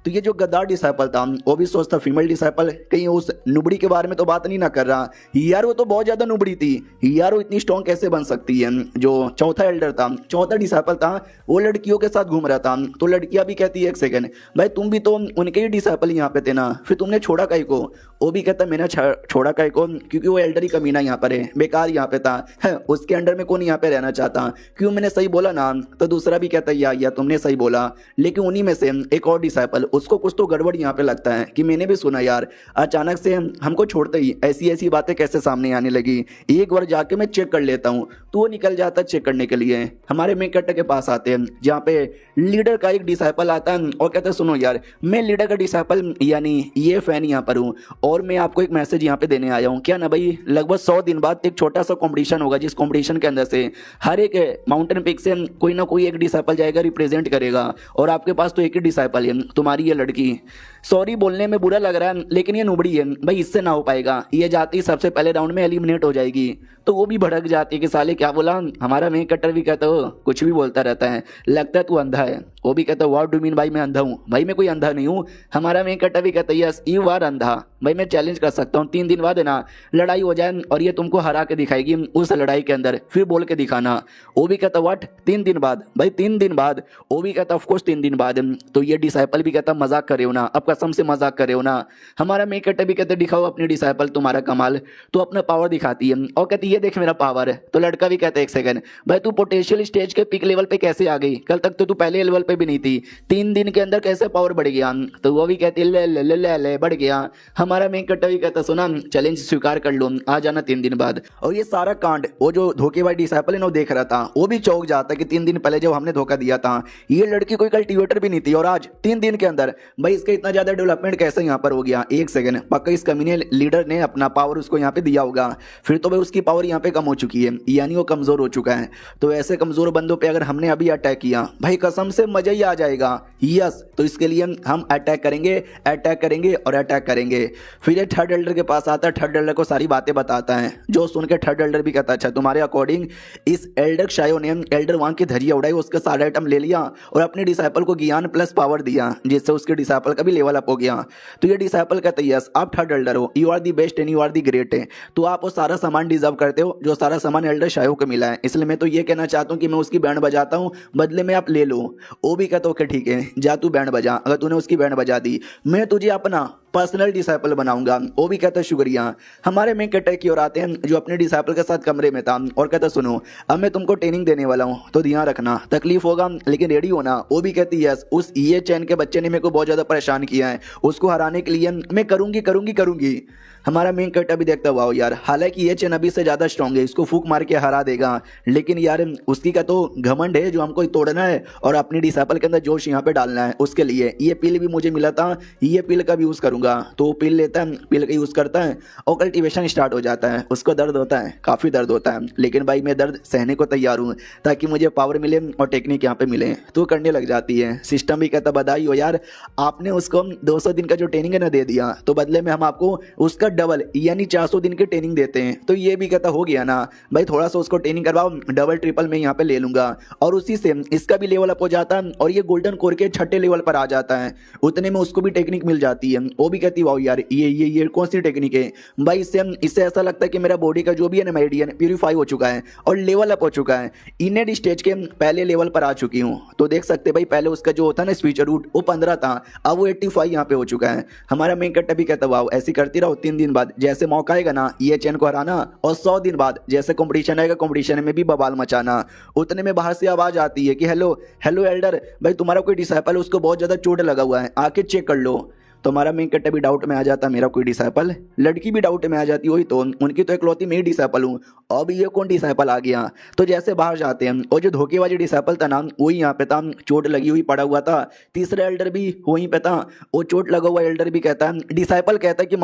तो ये जो गद्दार डिसाइपल था वो भी सोचता फीमेल डिसाइपल कहीं उस नुबड़ी के बारे में तो बात नहीं ना कर रहा, यार वो तो बहुत ज्यादा नुबड़ी थी, थी यार वो इतनी स्ट्रॉन्ग कैसे बन सकती है। जो चौथा एल्डर था, चौथा डिसाइपल था, वो लड़कियों के साथ घूम रहा था। तो लड़कियां भी कहती है एक सेकंड भाई तुम भी तो उनके ही डिसाइपल यहाँ पे थे ना, फिर तुमने छोड़ा काहे को। वो भी कहता मैंने छोड़ा काहे को क्योंकि वो एल्डर ही कमीना यहाँ पर है, बेकार यहाँ पे था है, उसके अंडर में कौन यहाँ पे रहना चाहता। क्यों मैंने सही बोला ना। तो दूसरा भी कहता है या तुमने सही बोला, लेकिन उन्हीं में से एक और डिसाइपल उसको कुछ तो गड़बड़ यहाँ पे लगता है कि मैंने भी सुना यार अचानक से हमको छोड़ते ही ऐसी ऐसी बातें कैसे सामने आने लगी, एक बार जाके मैं चेक कर लेता हूँ। तो वो निकल जाता है चेक करने के लिए, हमारे मेन कैरेक्टर के पास आते हैं जहाँ पे लीडर का एक डिसाइपल आता है और कहता है सुनो यार मैं लीडर का डिसाइपल यानी ये फैन यहाँ पर हूँ और मैं आपको एक मैसेज यहाँ पे देने आया हूँ। क्या ना भाई लगभग 100 दिन बाद एक छोटा सा कंपटीशन होगा, जिस कंपटीशन के अंदर से हर एक माउंटेन पीक से कोई ना कोई एक डिसाइपल जाएगा, रिप्रेजेंट करेगा, और आपके पास तो एक ही डिसाइपल है, तुम्हारी ये लड़की। सॉरी बोलने में बुरा लग रहा है लेकिन ये नुबड़ी है भाई, इससे ना हो पाएगा, ये जाती सबसे पहले राउंड में एलिमिनेट हो जाएगी। तो वो भी भड़क जाती है कि साले क्या बोला। हमारा मेन कट्टर भी कहता हो कुछ भी बोलता रहता है, लगता है तू अंधा है। वो भी कहता है व्हाट डू मीन भाई मैं अंधा हूँ। भाई मैं कोई अंधा नहीं हूँ। हमारा मेन कट्टर भी कहता है यस यू आर अंधा। भाई मैं चैलेंज कर सकता हूँ 3 दिन बाद है ना लड़ाई हो जाए और ये तुमको हरा के दिखाएगी उस लड़ाई के अंदर, फिर बोल के दिखाना। वो भी कहता व्हाट 3 दिन बाद। भाई 3 दिन बाद। वो भी कहता ऑफकोर्स 3 दिन बाद। तो ये डिसाइपल भी कहता मजाक कर रहे हो ना, अब कसम से मजाक कर रहे हो ना। हमारा मेन कट्टर भी कहते दिखाओ अपनी डिसाइपल तुम्हारा कमाल। तो अपना पावर दिखाती है और कहती ये देख मेरा पावर है। तो लड़का भी कहता है एक सेकंड भाई तू पोटेंशियल स्टेज के पिक लेवल पे कैसे आ गई, कल तक तो तू पहले लेवल पे भी नहीं थी, 3 दिन के अंदर कैसे पावर बढ़ गया। तो वो भी कहती ले ले ले ले ले बढ़ गया। हमारा मेन कट्टा भी कहता सुना चैलेंज स्वीकार कर लो, आ जाना 3 दिन बाद। और ये सारा कांड वो जो धोखेबाज डिसाइपल है ना देख रहा था, वो भी चौंक जाता कि 3 दिन पहले जब हमने धोखा दिया था ये लड़की कोई कल्टीवेटर भी नहीं थी और आज 3 दिन के अंदर भाई इसका इतना ज्यादा डेवलपमेंट कैसे यहाँ पर हो गया। एक सेकंड पक्का इस कमीने लीडर ने अपना पावर उसको यहाँ पे दिया होगा, फिर तो भाई उसकी पावर यहाँ पे कम हो चुकी है, यानी वो कमजोर हो चुका है। तो ऐसे कमजोर बंदों पे अगर हमने अभी अटैक किया भाई कसम से मजा ही आ जाएगा। यस तो इसके लिए हम अटैक करेंगे और अटैक करेंगे। फिर ये थर्ड एल्डर के पास आता है, थर्ड एल्डर को सारी बातें बताता है, जो सुन के थर्ड एल्डर भी कहता अच्छा तुम्हारे अकॉर्डिंग इस एल्डर शायो ने एल्डर वांग की धैर्य उड़ाई, उसके सारे आइटम ले लिया और अपने डिसाइपल को ज्ञान प्लस पावर दिया, जिससे उसके डिसाइपल का भी लेवल अप हो गया। तो ये डिसाइपल कहता है यस आप थर्ड एल्डर हो, you are the best and you are the great है, तो आप वो सारा सामान डिजर्व करते हो जो सारा सामान एल्डर शायो को मिला है, इसलिए मैं तो ये कहना चाहता हूँ कि मैं उसकी बैंड बजाता हूँ, बदले में आप ले लो। वो भी कहता ओके ठीक है जा तू बैंड बजा, अगर तूने उसकी बैंड बजा दी मैं तुझे अपना पर्सनल डिसाइपल बनाऊंगा। वो भी कहता शुक्रिया। हमारे मेन कैरेक्टर की ओर आते हैं जो अपने डिसाइपल के साथ कमरे में था और कहता सुनो अब मैं तुमको ट्रेनिंग देने वाला हूँ तो ध्यान रखना, तकलीफ होगा लेकिन रेडी होना। वो भी कहती यस उस ये चैन के बच्चे ने मेरे को बहुत ज्यादा परेशान किया है, उसको हराने के लिए मैं करूंगी। हमारा मेन कैरेक्टर भी देखता वाओ यार, हालांकि ये चैन अभी से ज्यादा स्ट्रांग है, इसको फूक मार के हरा देगा, लेकिन यार उसकी का तो घमंड है जो हमको तोड़ना है और अपनी डिसाइपल के अंदर जोश यहाँ पे डालना है। उसके लिए ये पिल भी मुझे मिला था, ये पिल का भी यूज करूंगा। तो पिल लेता है, पिल का यूज करता है और कल्टीवेशन स्टार्ट हो जाता है। उसको दर्द होता है, काफी दर्द होता है, लेकिन भाई मैं दर्द सहने को तैयार हूँ ताकि मुझे पावर मिले और टेक्निक यहाँ पे मिले। तो करने लग जाती है। सिस्टम भी कहता बधाई हो यार, आपने उसको 200 दिन का जो ट्रेनिंग है ना दे दिया, तो बदले में हम आपको उसका डबल यानी 400 दिन की ट्रेनिंग देते हैं। तो ये भी कहता हो गया ना भाई, थोड़ा सा उसको ट्रेनिंग करवाओ, डबल ट्रिपल में यहाँ पे ले लूंगा और उसी से इसका भी लेवल अप हो जाता है और ये गोल्डन कोर के 6ठे लेवल पर आ जाता है, उतने में उसको भी टेक्निक मिल जाती है। वो भी कहती वाओ यार ये कौन सी टेक्निक है भाई, इससे ऐसा लगता है कि मेरा बॉडी का जो भी है ना मेरिडियन प्यूरीफाई हो चुका है और लेवल अप हो चुका है, इनेड स्टेज के पहले लेवल पर आ चुकी हूँ। तो देख सकते भाई पहले उसका जो होता है ना स्पीच रूट वो 15 था, अब वो 85 यहाँ पे हो चुका है। हमारा मेन कट्टा भी कहता वाओ ऐसी करती रहो, 3 दिन बाद जैसे मौका आएगा ना ये चैन को हराना और 100 दिन बाद जैसे कंपटीशन आएगा कंपटीशन में भी बवाल मचाना। उतने में बाहर से आवाज आती है कि हेलो एल्डर भाई तुम्हारा कोई डिसाइपल है उसको बहुत ज्यादा चोट लगा हुआ है, आके चेक कर लो। तो हमारा मेन कट्टा भी डाउट में आ जाता मेरा कोई डिसाइपल, लड़की भी डाउट में आ जाती वही तो उनकी तो इकलौती मैं ही डिसाइपल हूँ, अब ये कौन डिसाइपल आ गया। तो जैसे बाहर जाते हैं और जो धोखेबाजी डिसाइपल था ना वही यहाँ पे था, चोट लगी हुई पड़ा हुआ था। तीसरा एल्डर भी वहीं पे था, वो चोट लगा हुआ एल्डर भी कहता है, डिसाइपल कहता है कि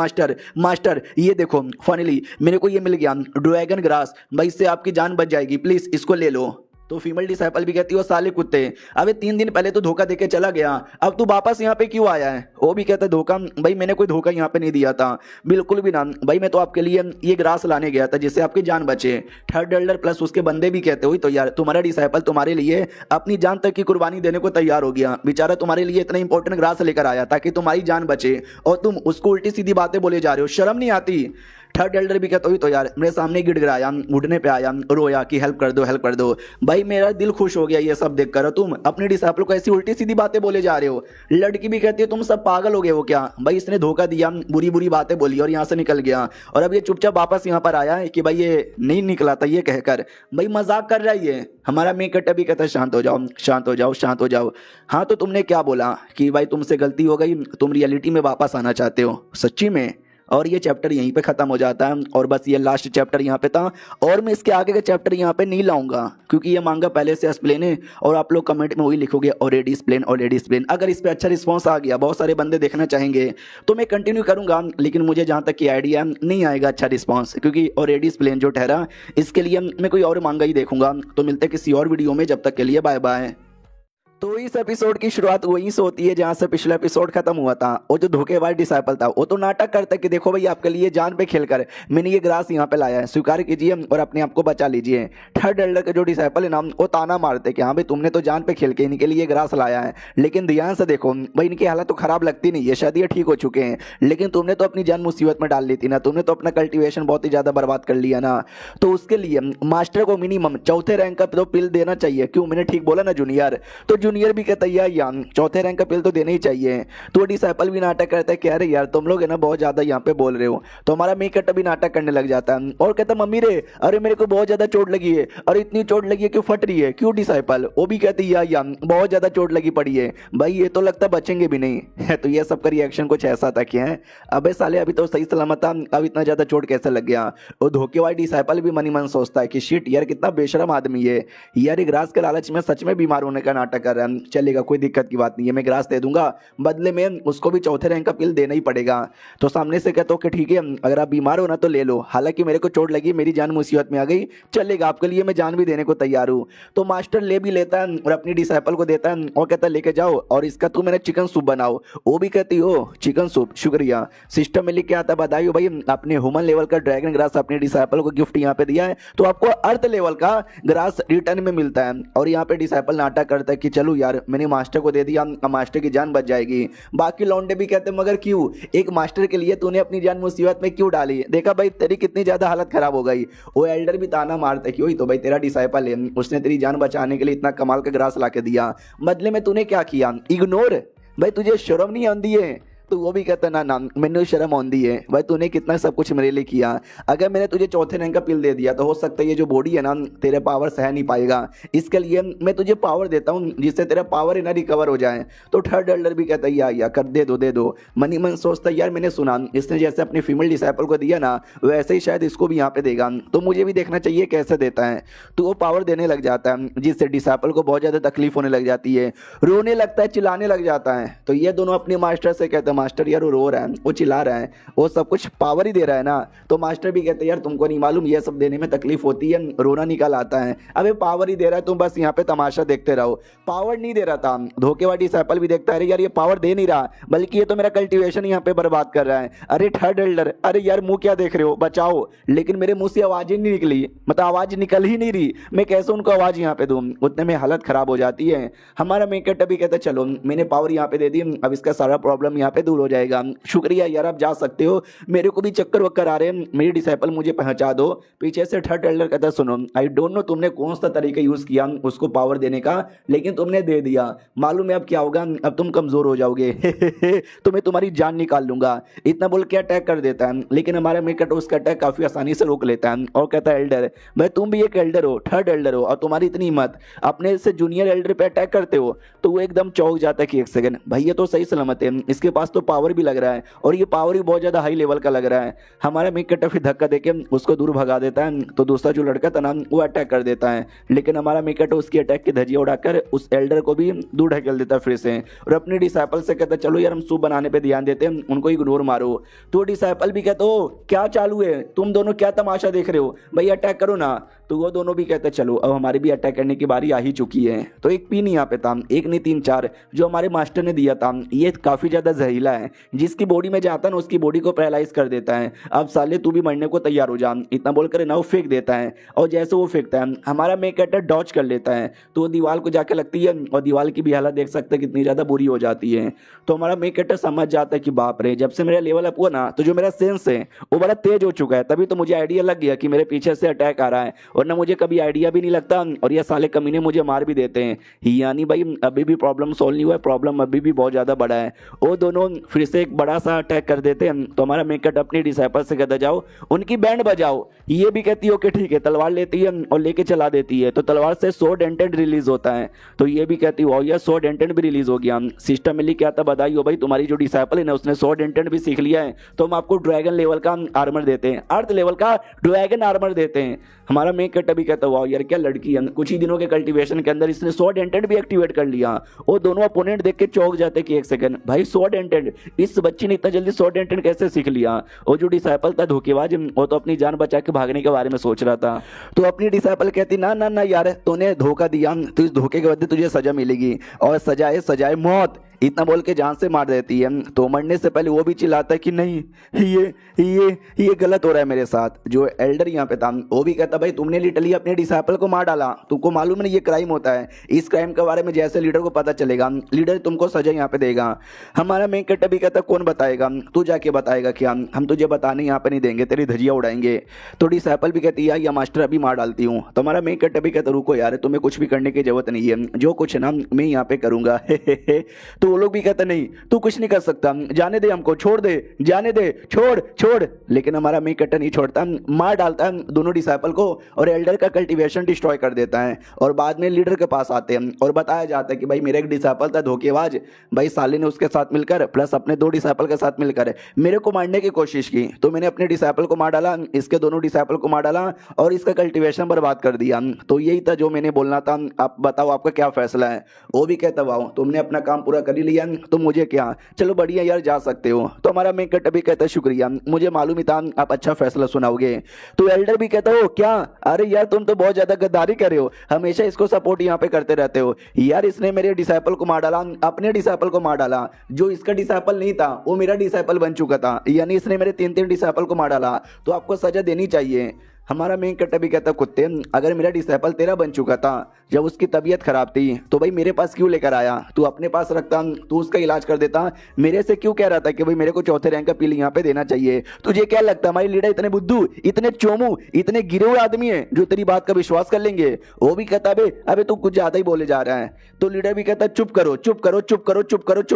मास्टर ये देखो फाइनली मेरे को ये मिल गया ड्रैगन ग्रास, भाई इससे आपकी जान बच जाएगी, प्लीज इसको ले लो। तो फीमेल डिसाइपल भी कहती है साले कुत्ते, अबे 3 दिन पहले तो धोखा देके चला गया, अब तू वापस यहाँ पे क्यों आया है। वो भी कहता है धोखा भाई मैंने कोई धोखा यहाँ पे नहीं दिया था, बिल्कुल भी ना भाई, मैं तो आपके लिए ये ग्रास लाने गया था जिससे आपकी जान बचे। थर्ड एल्डर प्लस उसके बंदे भी कहते हुई तो यार तुम्हारा डिसाइपल तुम्हारे लिए अपनी जान तक की कुर्बानी देने को तैयार हो गया, बेचारा तुम्हारे लिए इतना इंपॉर्टेंट ग्रास लेकर आया ताकि तुम्हारी जान बचे और तुम उसको उल्टी सीधी बातें बोले जा रहे हो, शर्म नहीं आती। थर्ड एल्डर भी कहता हुई तो यार मेरे सामने गिड़गिड़ाया, उठने पे आया, रोया कि हेल्प कर दो हेल्प कर दो। भाई मेरा दिल खुश हो गया ये सब देख कर। तुम अपने डिसाइपल को ऐसी उल्टी सीधी बातें बोले जा रहे हो। लड़की भी कहती है तुम सब पागल हो गए हो क्या। भाई इसने धोखा दिया, बुरी बुरी बातें बोली और यहाँ से निकल गया, और अब ये चुपचाप वापस यहाँ पर आया है कि भाई ये नहीं निकला था ये कहकर। भाई मजाक कर रहा है ये। हमारा मेकट अभी कहता है शांत हो जाओ शांत हो जाओ शांत हो जाओ। हाँ तो तुमने क्या बोला कि भाई तुमसे गलती हो गई, तुम रियलिटी में वापस आना चाहते हो सच्ची में। और ये चैप्टर यहीं पे ख़त्म हो जाता है, और बस ये लास्ट चैप्टर यहाँ पे था, और मैं इसके आगे का चैप्टर यहाँ पे नहीं लाऊंगा क्योंकि ये मांगा पहले से एक्सप्लेन है, और आप लोग कमेंट में वही लिखोगे ऑलरेडी एक्सप्लेन। अगर इस पर अच्छा रिस्पॉन्स आ गया, बहुत सारे बंदे देखना चाहेंगे, तो मैं कंटिन्यू करूँगा, लेकिन मुझे जहाँ तक की आइडिया नहीं आएगा अच्छा रिस्पॉन्स, क्योंकि ऑलरेडी एक्सप्लेन जो ठहरा इसके लिए मैं कोई और मांगा ही देखूंगा। तो मिलते हैं किसी और वीडियो में, जब तक के लिए बाय बाय। तो इस एपिसोड की शुरुआत वहीं से होती है जहां से पिछला एपिसोड खत्म हुआ था। वो जो धोखेबाज डिसाइपल था वो तो नाटक करता है कि देखो भाई आपके लिए जान पे खेलकर मैंने ये ग्रास यहाँ पे लाया है, स्वीकार कीजिए और अपने आप को बचा लीजिए। थर्ड एल्डर के जो डिसाइपल है ना वो ताना मारते कि हाँ भाई तुमने तो जान पे खेल के इनके लिए ग्रास लाया है, लेकिन ध्यान से देखो भाई इनकी हालत तो खराब लगती नहीं है, शायद ये ठीक हो चुके हैं, लेकिन तुमने तो अपनी जान मुसीबत में डाल ली थी ना, तुमने तो अपना कल्टिवेशन बहुत ही ज्यादा बर्बाद कर लिया ना। तो उसके लिए मास्टर को मिनिमम चौथे रैंक का तो पिल देना चाहिए। क्यों, मैंने ठीक बोला ना जूनियर। तो जूनियर भी कहता है यार चौथे रैंक का पिल तो देना ही चाहिए। तो डिसाइपल भी नाटक करता है कि अरे यार तुम लोग है ना बहुत ज्यादा यहाँ पे बोल रहे हो। तो हमारा मेकट भी नाटक करने लग जाता है और कहता है मम्मी रे अरे मेरे को बहुत ज्यादा चोट लगी है, और इतनी चोट लगी है क्यों फट रही है क्यों। डिसाइपल वो भी कहती है यार बहुत ज्यादा चोट लगी पड़ी है, भाई ये तो लगता बचेंगे भी नहीं। तो ये सबका रिएक्शन कुछ ऐसा था कि है अबे साले अभी तो सही सलामत था, अब इतना ज्यादा चोट कैसे लग गया। वो धोखेबाज डिसाइपल भी मनी मन सोचता है कि शिट यार कितना बेशरम आदमी है यार, ग्रास के लालच में सच में बीमार होने का नाटक कर रहा है। चलेगा कोई दिक्कत की बात नहीं है, मैं ग्रास दे दूंगा, बदले में उसको भी चौथे रैंक का पिल देना ही पड़ेगा। तो सामने से कहता हूँ कि ठीक है अगर आप बीमार हो ना तो ले लो, हालांकि मेरे को चोट लगी, मेरी जान मुसीबत में आ गई, चलेगा आपके लिए मैं जान भी देने को तैयार हूँ। तो मास्टर ले भी लेता है और अपनी डिसाइपल को देता है और कहता है लेके जाओ और इसका तू मैंने चिकन सूप बनाओ। वो भी कहती हो चिकन सूप शुक्रिया। सिस्टम में लिख के आता बधाई हो भाई, अपने ह्यूमन लेवल का ड्रैगन ग्रास अपने डिसाइपल को गिफ्ट यहाँ पे दिया है, तो आपको अर्थ लेवल का ग्रास रिटर्न में मिलता है। और यहाँ पे डिसाइपल नाटक करता है कि चलो यार मैंने मास्टर को दे दिया, मास्टर की जान बच जाएगी। बाकी लौंडे भी कहते मगर क्यों, एक मास्टर के लिए तूने अपनी जान मुसीबत में क्यों डाली, देखा भाई तेरी कितनी ज्यादा हालत खराब हो गई। वो एल्डर भी ताना मारता है कि वही तो भाई तेरा डिसाइपल है, उसने तेरी जान बचाने के लिए इतना कमाल का ग्रास ला के दिया, बदले में तूने क्या किया, इग्नोर। भाई तुझे शर्म नहीं आती है। तो वो भी कहता ना ना मैंने शर्म आंदी है भाई, तूने कितना सब कुछ मेरे लिए किया, अगर मैंने तुझे चौथे रैंक का पिल दे दिया तो हो सकता है ये जो बॉडी है ना तेरे पावर सह नहीं पाएगा, इसके लिए मैं तुझे पावर देता हूँ जिससे तेरा पावर है ना रिकवर हो जाए। तो थर्ड एल्डर भी कहता है या कर दे दो। मनी मन सोचता है यार मैंने सुना इसने जैसे अपनी फीमेल डिसाइपल को दिया ना वैसे ही शायद इसको भी यहाँ पे देगा, तो मुझे भी देखना चाहिए कैसे देता है। तो वो पावर देने लग जाता है जिससे डिसाइपल को बहुत ज़्यादा तकलीफ होने लग जाती है, रोने लगता है, चिल्लाने लग जाता है। तो ये दोनों अपने मास्टर से कहते हैं मास्टर यार वो रो रहा है, वो चिल्ला रहा है, वो सब कुछ पावर ही दे रहा है ना। तो मास्टर भी कहते हैं यार तुमको नहीं मालूम ये सब देने में तकलीफ होती है, रोना निकल आता है। अबे पावर ही दे रहा है, तुम बस यहाँ पे तमाशा देखते रहो। पावर नहीं दे रहा था, धोखेबाज डिसाइपल भी देखता है यार ये पावर दे नहीं रहा, बल्कि ये तो मेरा कल्टीवेशन यहाँ पे बर्बाद कर रहा है। अरे थर्ड एल्डर अरे यार मुंह क्या देख रहे हो, बचाओ। लेकिन मेरे मुंह से आवाज ही नहीं निकली, मतलब आवाज निकल ही नहीं रही, मैं कैसे उनको आवाज यहाँ पे दूं। उतने में हालत खराब हो जाती है। हमारा मेकट भी कहता है चलो मैंने पावर यहाँ पे दे दी, अब इसका सारा प्रॉब्लम यहाँ पे दूर हो जाएगा, शुक्रिया यार आप जा सकते हो, मेरे को भी चक्कर वक्कर आ रहे हैं, मेरी डिसाइपल मुझे पहुंचा दो। पीछे से थर्ड एल्डर कहता सुनो आई डोंट नो तुमने कौन सा तरीका यूज किया उसको पावर देने का, लेकिन तुमने दे दिया, मालूम है अब क्या होगा, अब तुम कमजोर हो जाओगे। तो मैं तुम्हारी जान निकाल लूंगा। इतना बोल के अटैक कर देता है, लेकिन हमारा मेकट उसका अटैक काफी आसानी से रोक लेता है और कहता है एल्डर भाई तुम भी एक एल्डर हो, थर्ड एल्डर हो, और तुम्हारी इतनी हिम्मत अपने से जूनियर एल्डर पे अटैक करते हो। तो वो एकदम चौंक जाता है कि एक सेकंड भाई ये तो सही सलामत है, इसके पास तो पावर भी लग रहा है और ये पावर भी बहुत ज्यादा हाई लेवल का लग रहा है। हमारा मेकट फिर धक्का देके उसको दूर भगा देता है। तो दूसरा जो लड़का था ना वो अटैक कर देता है, लेकिन हमारा मेकट उसकी अटैक की धज्जियां उड़ाकर उस एल्डर को भी दूर ढकेल देता है फिर से, और अपने डिसाइपल से कहता चलो यार हम सूप बनाने पे ध्यान देते हैं, उनको इग्नोर मारो। तो डिसाइपल भी कहता हो क्या चालू है, तुम दोनों क्या तमाशा देख रहे हो, भाई अटैक करो ना। तो वो दोनों भी कहते चलो अब हमारी भी अटैक करने की बारी आ ही चुकी है। तो एक पिन यहाँ पे था, एक नहीं 3-4 जो हमारे मास्टर ने दिया था, ये काफ़ी ज़्यादा जहरीला है, जिसकी बॉडी में जाता है ना उसकी बॉडी को पैरालाइज कर देता है। अब साले तू भी मरने को तैयार हो जा, इतना बोलकर ना वो फेंक देता है। और जैसे वो फेंकता है हमारा मेन कैरेक्टर डॉच कर लेता है, तो वो दीवार को जाके लगती है और दीवार की भी हालत देख सकते हैं कितनी ज़्यादा बुरी हो जाती है। तो हमारा मेन कैरेक्टर समझ जाता है कि बाप रे, जब से मेरा लेवल अप हुआ ना तो जो मेरा सेंस है वो बड़ा तेज हो चुका है। तभी तो मुझे आइडिया लग गया कि मेरे पीछे से अटैक आ रहा है, और ना मुझे कभी आइडिया भी नहीं लगता, और ये साले कमीने मुझे मार भी देते हैं। यानी भाई अभी भी प्रॉब्लम सॉल्व नहीं हुआ है, प्रॉब्लम अभी भी बहुत ज़्यादा बड़ा है। वो दोनों फिर से एक बड़ा सा अटैक कर देते हैं। तो हमारा मेन कैरेक्टर अपनी डिसाइपल से कहता जाओ उनकी बैंड बजाओ। ये भी कहती है ओके ठीक है, तलवार लेती है और लेके चला देती है। तो तलवार से स्वॉर्ड एंटेड रिलीज होता है। तो ये भी कहती है यार स्वॉर्ड एंटेड भी रिलीज हो गया। सिस्टम मिली क्या था बधाई हो भाई, तुम्हारी जो डिसाइपल है ना उसने स्वॉर्ड एंटेड भी सीख लिया है, तो हम आपको ड्रैगन लेवल का आर्मर देते हैं, अर्थ लेवल का ड्रैगन आर्मर देते हैं। हमारा मेन कैरेक्टर भी कहता है यार क्या लड़की है, कुछ ही दिनों के कल्टीवेशन के अंदर इसने स्वॉर्ड एंटेड भी एक्टिवेट कर लिया। वो दोनों अपोनेंट देख के चौंक जाते कि एक सेकंड भाई स्वॉर्ड एंटेड, इस बच्ची ने इतना जल्दी स्वॉर्ड एंटेड कैसे सीख लिया। और जो डिसाइपल था धोखेबाज, वो तो अपनी जान बचा के भागने के बारे में सोच रहा था। तो अपनी डिसाइपल कहती ना ना ना यार तूने धोखा दिया, तो इस धोखे के बदले तुझे सजा मिलेगी, और सजा है मौत। इतना बोल के जान से मार देती है। तो मरने से पहले वो भी चिल्लाता है कि नहीं ये गलत हो रहा है मेरे साथ। जो एल्डर यहाँ पे था वो भी कहता भाई तुमने लिटरली अपने डिसाइपल को मार डाला, तुमको मालूम नहीं ये क्राइम होता है। इस क्राइम के बारे में जैसे लीडर को पता चलेगा लीडर तुमको सजा यहाँ पे देगा। हमारा मेन कैरेक्टर भी कहता कौन बताएगा, तू जाके बताएगा क्या, हम तुझे बताने यहाँ पे नहीं देंगे, तेरी धजिया उड़ाएंगे। तो डिसाइपल भी कहती है या मास्टर अभी मार डालती हूँ। तो हमारा मेन कैरेक्टर भी कहता रुको यार तुम्हें कुछ भी करने की जरूरत नहीं है, जो कुछ है ना मैं यहाँ पे करूंगा। तो वो लोग भी कहते नहीं तू कुछ नहीं कर सकता, जाने दे हमको, छोड़ दे, जाने दे, छोड़। लेकिन हमारा मेन कैरेक्टर नहीं छोड़ता, मार डालता है दोनों डिसाइपल को और एल्डर का कल्टीवेशन डिस्ट्रॉय कर देता है। और बाद में लीडर के पास आते हैं और बताया जाता है कि भाई मेरा एक डिसाइपल था धोखेबाज, भाई साले ने उसके साथ मिलकर प्लस अपने 2 डिसाइपल के साथ मिलकर मेरे को मारने की कोशिश की। तो मैंने अपने डिसाइपल को मार डाला, इसके दोनों डिसाइपल को मार डाला और इसका कल्टीवेशन बर्बाद कर दिया। तो यही था जो मैंने बोलना था। आप बताओ आपका क्या फैसला है। वो भी कहता वाओ तुमने अपना काम पूरा कर ही लिया, तो मुझे क्या, चलो बढ़िया यार जा सकते हो। तो हमारा मेन कैरेक्टर भी कहता है शुक्रिया, मुझे मालूम ही था आप अच्छा फैसला सुनाओगे। तो एल्डर भी कहता हो क्या, अरे यार तुम तो बहुत ज्यादा गद्दारी कर रहे हो, हमेशा इसको सपोर्ट यहाँ पे करते रहते हो। यार इसने मेरे डिसाइपल को मार डाला, अपने डिसाइपल को मार डाला, जो इसका डिसाइपल नहीं था वो मेरा डिसाइपल बन चुका था, यानी इसने मेरे 3 डिसाइपल को मार डाला, तो आपको सजा देनी चाहिए। हमारा मेन कैरेक्टर भी कहता कुत्ते अगर मेरा डिसाइपल तेरा बन चुका था जब उसकी तबीयत खराब थी तो भाई मेरे पास क्यों लेकर आया, तू अपने पास रखता, तू उसका इलाज कर देता, मेरे से क्यों कह रहा था कि भाई मेरे को 4थे रैंक का पील यहाँ पे देना चाहिए। तुझे क्या लगता है हमारी लीडर इतने बुद्धू, इतने चोमू, इतने गिरे हुए आदमी है जो तेरी बात का विश्वास कर लेंगे। वो भी कहता अबे तू कुछ ज्यादा ही बोले जा रहा है। तो लीडर भी कहता चुप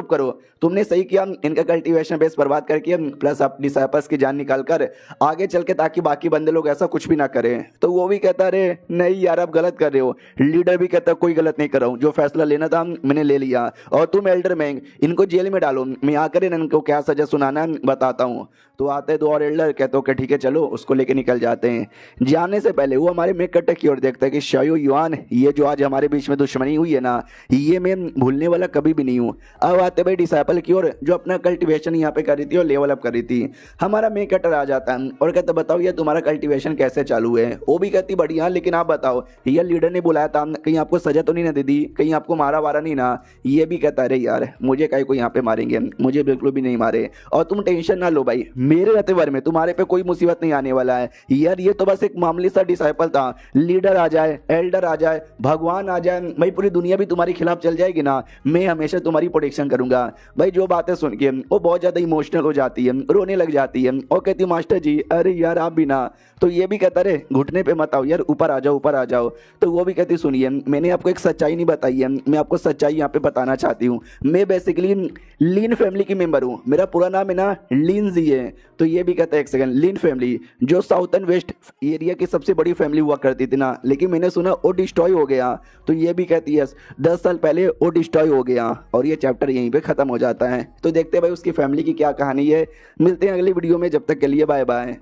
करो, तुमने सही किया इनका कल्टीवेशन बेस बर्बाद करके प्लस अपनी डिसाइपल्स की जान निकाल कर आगे चल के, ताकि बाकी बंदे लोग ऐसा कुछ भी ना करें। तो वो भी कहता अरे नहीं यार आप गलत कर रहे हो। लीडर भी कहता कोई गलत नहीं कर रहा हूँ, जो फैसला लेना था मैंने ले लिया, और तुम एल्डर मैंग इनको जेल में डालो, मैं आकर इनको क्या सजा सुनाना बताता हूँ। तो आते 2 और एल्डर कहते हो कि ठीक है चलो, उसको लेके निकल जाते हैं। जाने से पहले वो हमारे मेन कैरेक्टर की ओर देखता है कि शायो युआन, ये जो आज हमारे बीच में दुश्मनी हुई है ना, ये मैं भूलने वाला कभी भी नहीं हूँ। अब आते भाई डिसाइपल की ओर जो अपना कल्टीवेशन यहाँ पे करी थी और लेवल अप करी थी। हमारा मेन कैरेक्टर आ जाता है और कहता बताओ ये तुम्हारा कल्टीवेशन कैसे चालू है। वो भी कहती बढ़िया, लेकिन आप बताओ ये लीडर ने बुलाया था, कहीं आपको सजा तो नहीं ना दे दी, कहीं आपको मारा वारा नहीं ना। ये भी कहता अरे यार मुझे काहे को यहाँ पे मारेंगे, मुझे बिल्कुल भी नहीं मारे, और तुम टेंशन ना लो भाई, मेरे रहते वर में तुम्हारे पे कोई मुसीबत नहीं आने वाला है। यार ये तो बस एक मामूली सा डिसाइपल था, लीडर आ जाए, एल्डर आ जाए, भगवान आ जाए, भाई पूरी दुनिया भी तुम्हारी खिलाफ चल जाएगी ना, मैं हमेशा तुम्हारी प्रोटेक्शन करूंगा। भाई जो बातें सुन के वो बहुत ज्यादा इमोशनल हो जाती है, रोने लग जाती है और कहती मास्टर जी अरे यार आप भी ना। तो ये भी कहता रे घुटने पे मत आओ यार, ऊपर आ जाओ। तो वो भी कहती सुनिए मैंने आपको एक सच्चाई नहीं बताई है, मैं आपको सच्चाई यहाँ पे बताना चाहती हूँ। मैं बेसिकली लीन फैमिली की मेंबर हूँ, मेरा पूरा नाम है ना लिंजी है। तो ये भी कहता है एक सेकंड, लीन फैमिली जो साउथ एंड वेस्ट एरिया की सबसे बड़ी फैमिली हुआ करती थी ना, लेकिन मैंने सुना वो डिस्ट्रॉय हो गया। तो ये भी कहती है 10 साल पहले वो डिस्ट्रॉय हो गया, और ये चैप्टर यहीं पे खत्म हो जाता है। तो देखते हैं भाई उसकी फैमिली की क्या कहानी है। मिलते हैं अगली वीडियो में, जब तक के लिए बाय बाय।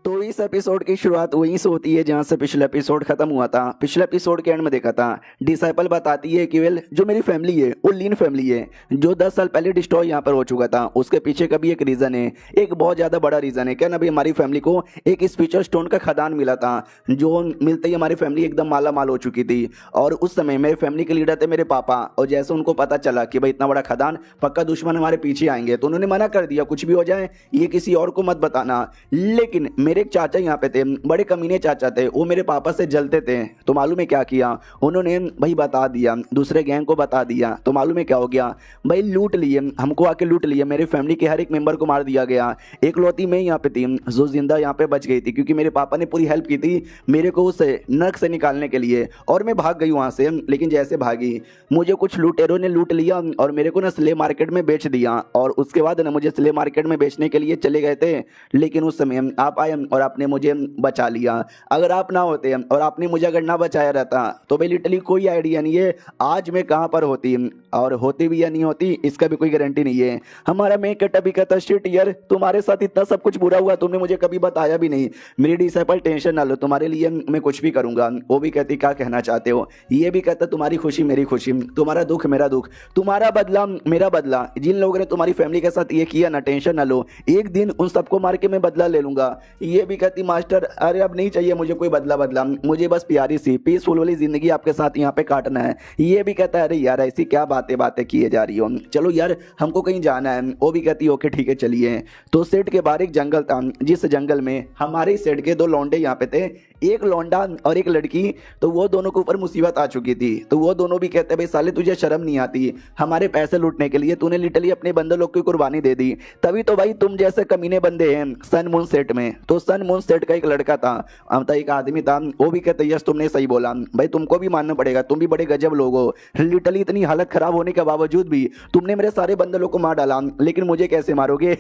तो इस एपिसोड की शुरुआत वहीं से होती है जहां से पिछला एपिसोड खत्म हुआ था। पिछले एपिसोड के एंड में देखा था डिसाइपल बताती है कि वेल जो मेरी फैमिली है वो लीन फैमिली है जो 10 साल पहले डिस्ट्रॉय यहाँ पर हो चुका था। उसके पीछे का भी एक रीज़न है, एक बहुत ज़्यादा बड़ा रीज़न है। क्या ना भाई, हमारी फैमिली को एक स्पीचर स्टोन का खदान मिला था जो मिलते ही हमारी फैमिली एकदम माला माल हो चुकी थी। और उस समय मेरे फैमिली के लीडर थे मेरे पापा, और जैसे उनको पता चला कि भाई इतना बड़ा खदान, पक्का दुश्मन हमारे पीछे आएंगे, तो उन्होंने मना कर दिया कुछ भी हो जाए ये किसी और को मत बताना। लेकिन मेरे एक चाचा यहाँ पे थे, बड़े कमीने चाचा थे, वो मेरे पापा से जलते थे। तो मालूम है क्या किया उन्होंने, भाई बता दिया, दूसरे गैंग को बता दिया। तो मालूम है क्या हो गया भाई, लूट लिए, हमको आके लूट लिए। मेरे फैमिली के हर एक मेंबर को मार दिया गया। एक लौती मैं यहाँ पे थी जो जिंदा यहाँ पे बच गई थी, क्योंकि मेरे पापा ने पूरी हेल्प की थी मेरे को उस नर्क से निकालने के लिए, और मैं भाग गई वहाँ से। लेकिन जैसे भागी मुझे कुछ लुटेरों ने लूट लिया और मेरे को ना स्लेव मार्केट में बेच दिया। और उसके बाद ना मुझे स्लेव मार्केट में बेचने के लिए चले गए थे, लेकिन उस समय आप आए और आपने मुझे बचा लिया। अगर आप ना होते और आपने मुझे अगर ना बचाया रहता तो भाई लिटरली कोई आइडिया नहीं है आज मैं कहाँ पर होती, और होती भी या नहीं होती इसका भी कोई गारंटी नहीं है। हमारा मैं कट अभी कहता शिट यार, तुम्हारे साथ इतना सब कुछ बुरा हुआ, तुमने मुझे कभी बताया भी नहीं। मेरी डिसाइपल टेंशन ना लो, तुम्हारे लिए मैं कुछ भी करूंगा। वो भी कहती क्या कहना चाहते हो, ये भी कहता तुम्हारी खुशी मेरी खुशी, तुम्हारा दुख मेरा दुख, तुम्हारा बदला मेरा बदला। जिन लोगों ने तुम्हारी फैमिली के साथ ये किया ना, टेंशन ना लो, एक दिन उन सबको मार के मैं बदला ले लूंगा। ये भी कहती मास्टर अरे अब नहीं चाहिए मुझे कोई बदला, मुझे बस प्यारी सी पीसफुल वाली जिंदगी आपके साथ यहाँ पे काटना है। ये भी कहता है अरे यार ऐसी क्या बातें किए जा रही हो, चलो यार हमको कहीं जाना है। वो भी कहती ओके ठीक है चलिए। तो सेठ के बाहर एक जंगल था, जिस जंगल में हमारे सेठ के दो लौंडे यहाँ पे थे, एक लौंडा और एक लड़की। तो वो दोनों के ऊपर मुसीबत आ चुकी थी। तो वो दोनों भी कहते भाई साले तुझे शर्म नहीं आती, हमारे पैसे लूटने के लिए तूने लिटरली अपने बंदे लोग की कुर्बानी दे दी। तभी तो भाई तुम जैसे कमीने बंदे हैं सन मून सेट में। तो सन मून सेट का एक लड़का था, एक आदमी था, वो भी कहते यस तुमने सही बोला भाई, तुमको भी मानना पड़ेगा, तुम भी बड़े गजब लोग हो। लिटरली इतनी हालत खराब होने के बावजूद भी तुमने मेरे सारे बंदे लोग को मार डाला, लेकिन मुझे कैसे मारोगे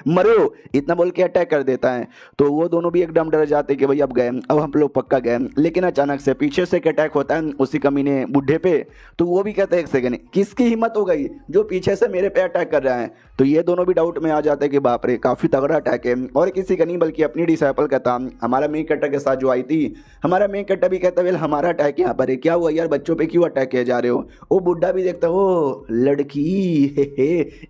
मरो, इतना बोल के अटैक कर देता है। तो वो दोनों भी एकदम डर जाते कि भाई अब गए, अब हम लोग पक्का गए। लेकिन अचानक से पीछे से एक अटैक होता है उसी कमीने बुढ़े पे। तो वो भी कहते हैं एक सेकंड किसकी हिम्मत हो गई जो पीछे से मेरे पे अटैक कर रहा है। तो ये दोनों भी डाउट में आ जाते हैं कि बाप रे काफी तगड़ा अटैक है, और किसी का नहीं बल्कि अपनी डिसाइपल का था, हमारा मेन कट्टा के साथ जो आई थी। हमारा मेन कट्टा भी कहता है हमारा अटैक यहाँ पर है, क्या हुआ यार बच्चों पे क्यों अटैक किए जा रहे हो। वो बुढ़ा भी देखता हो लड़की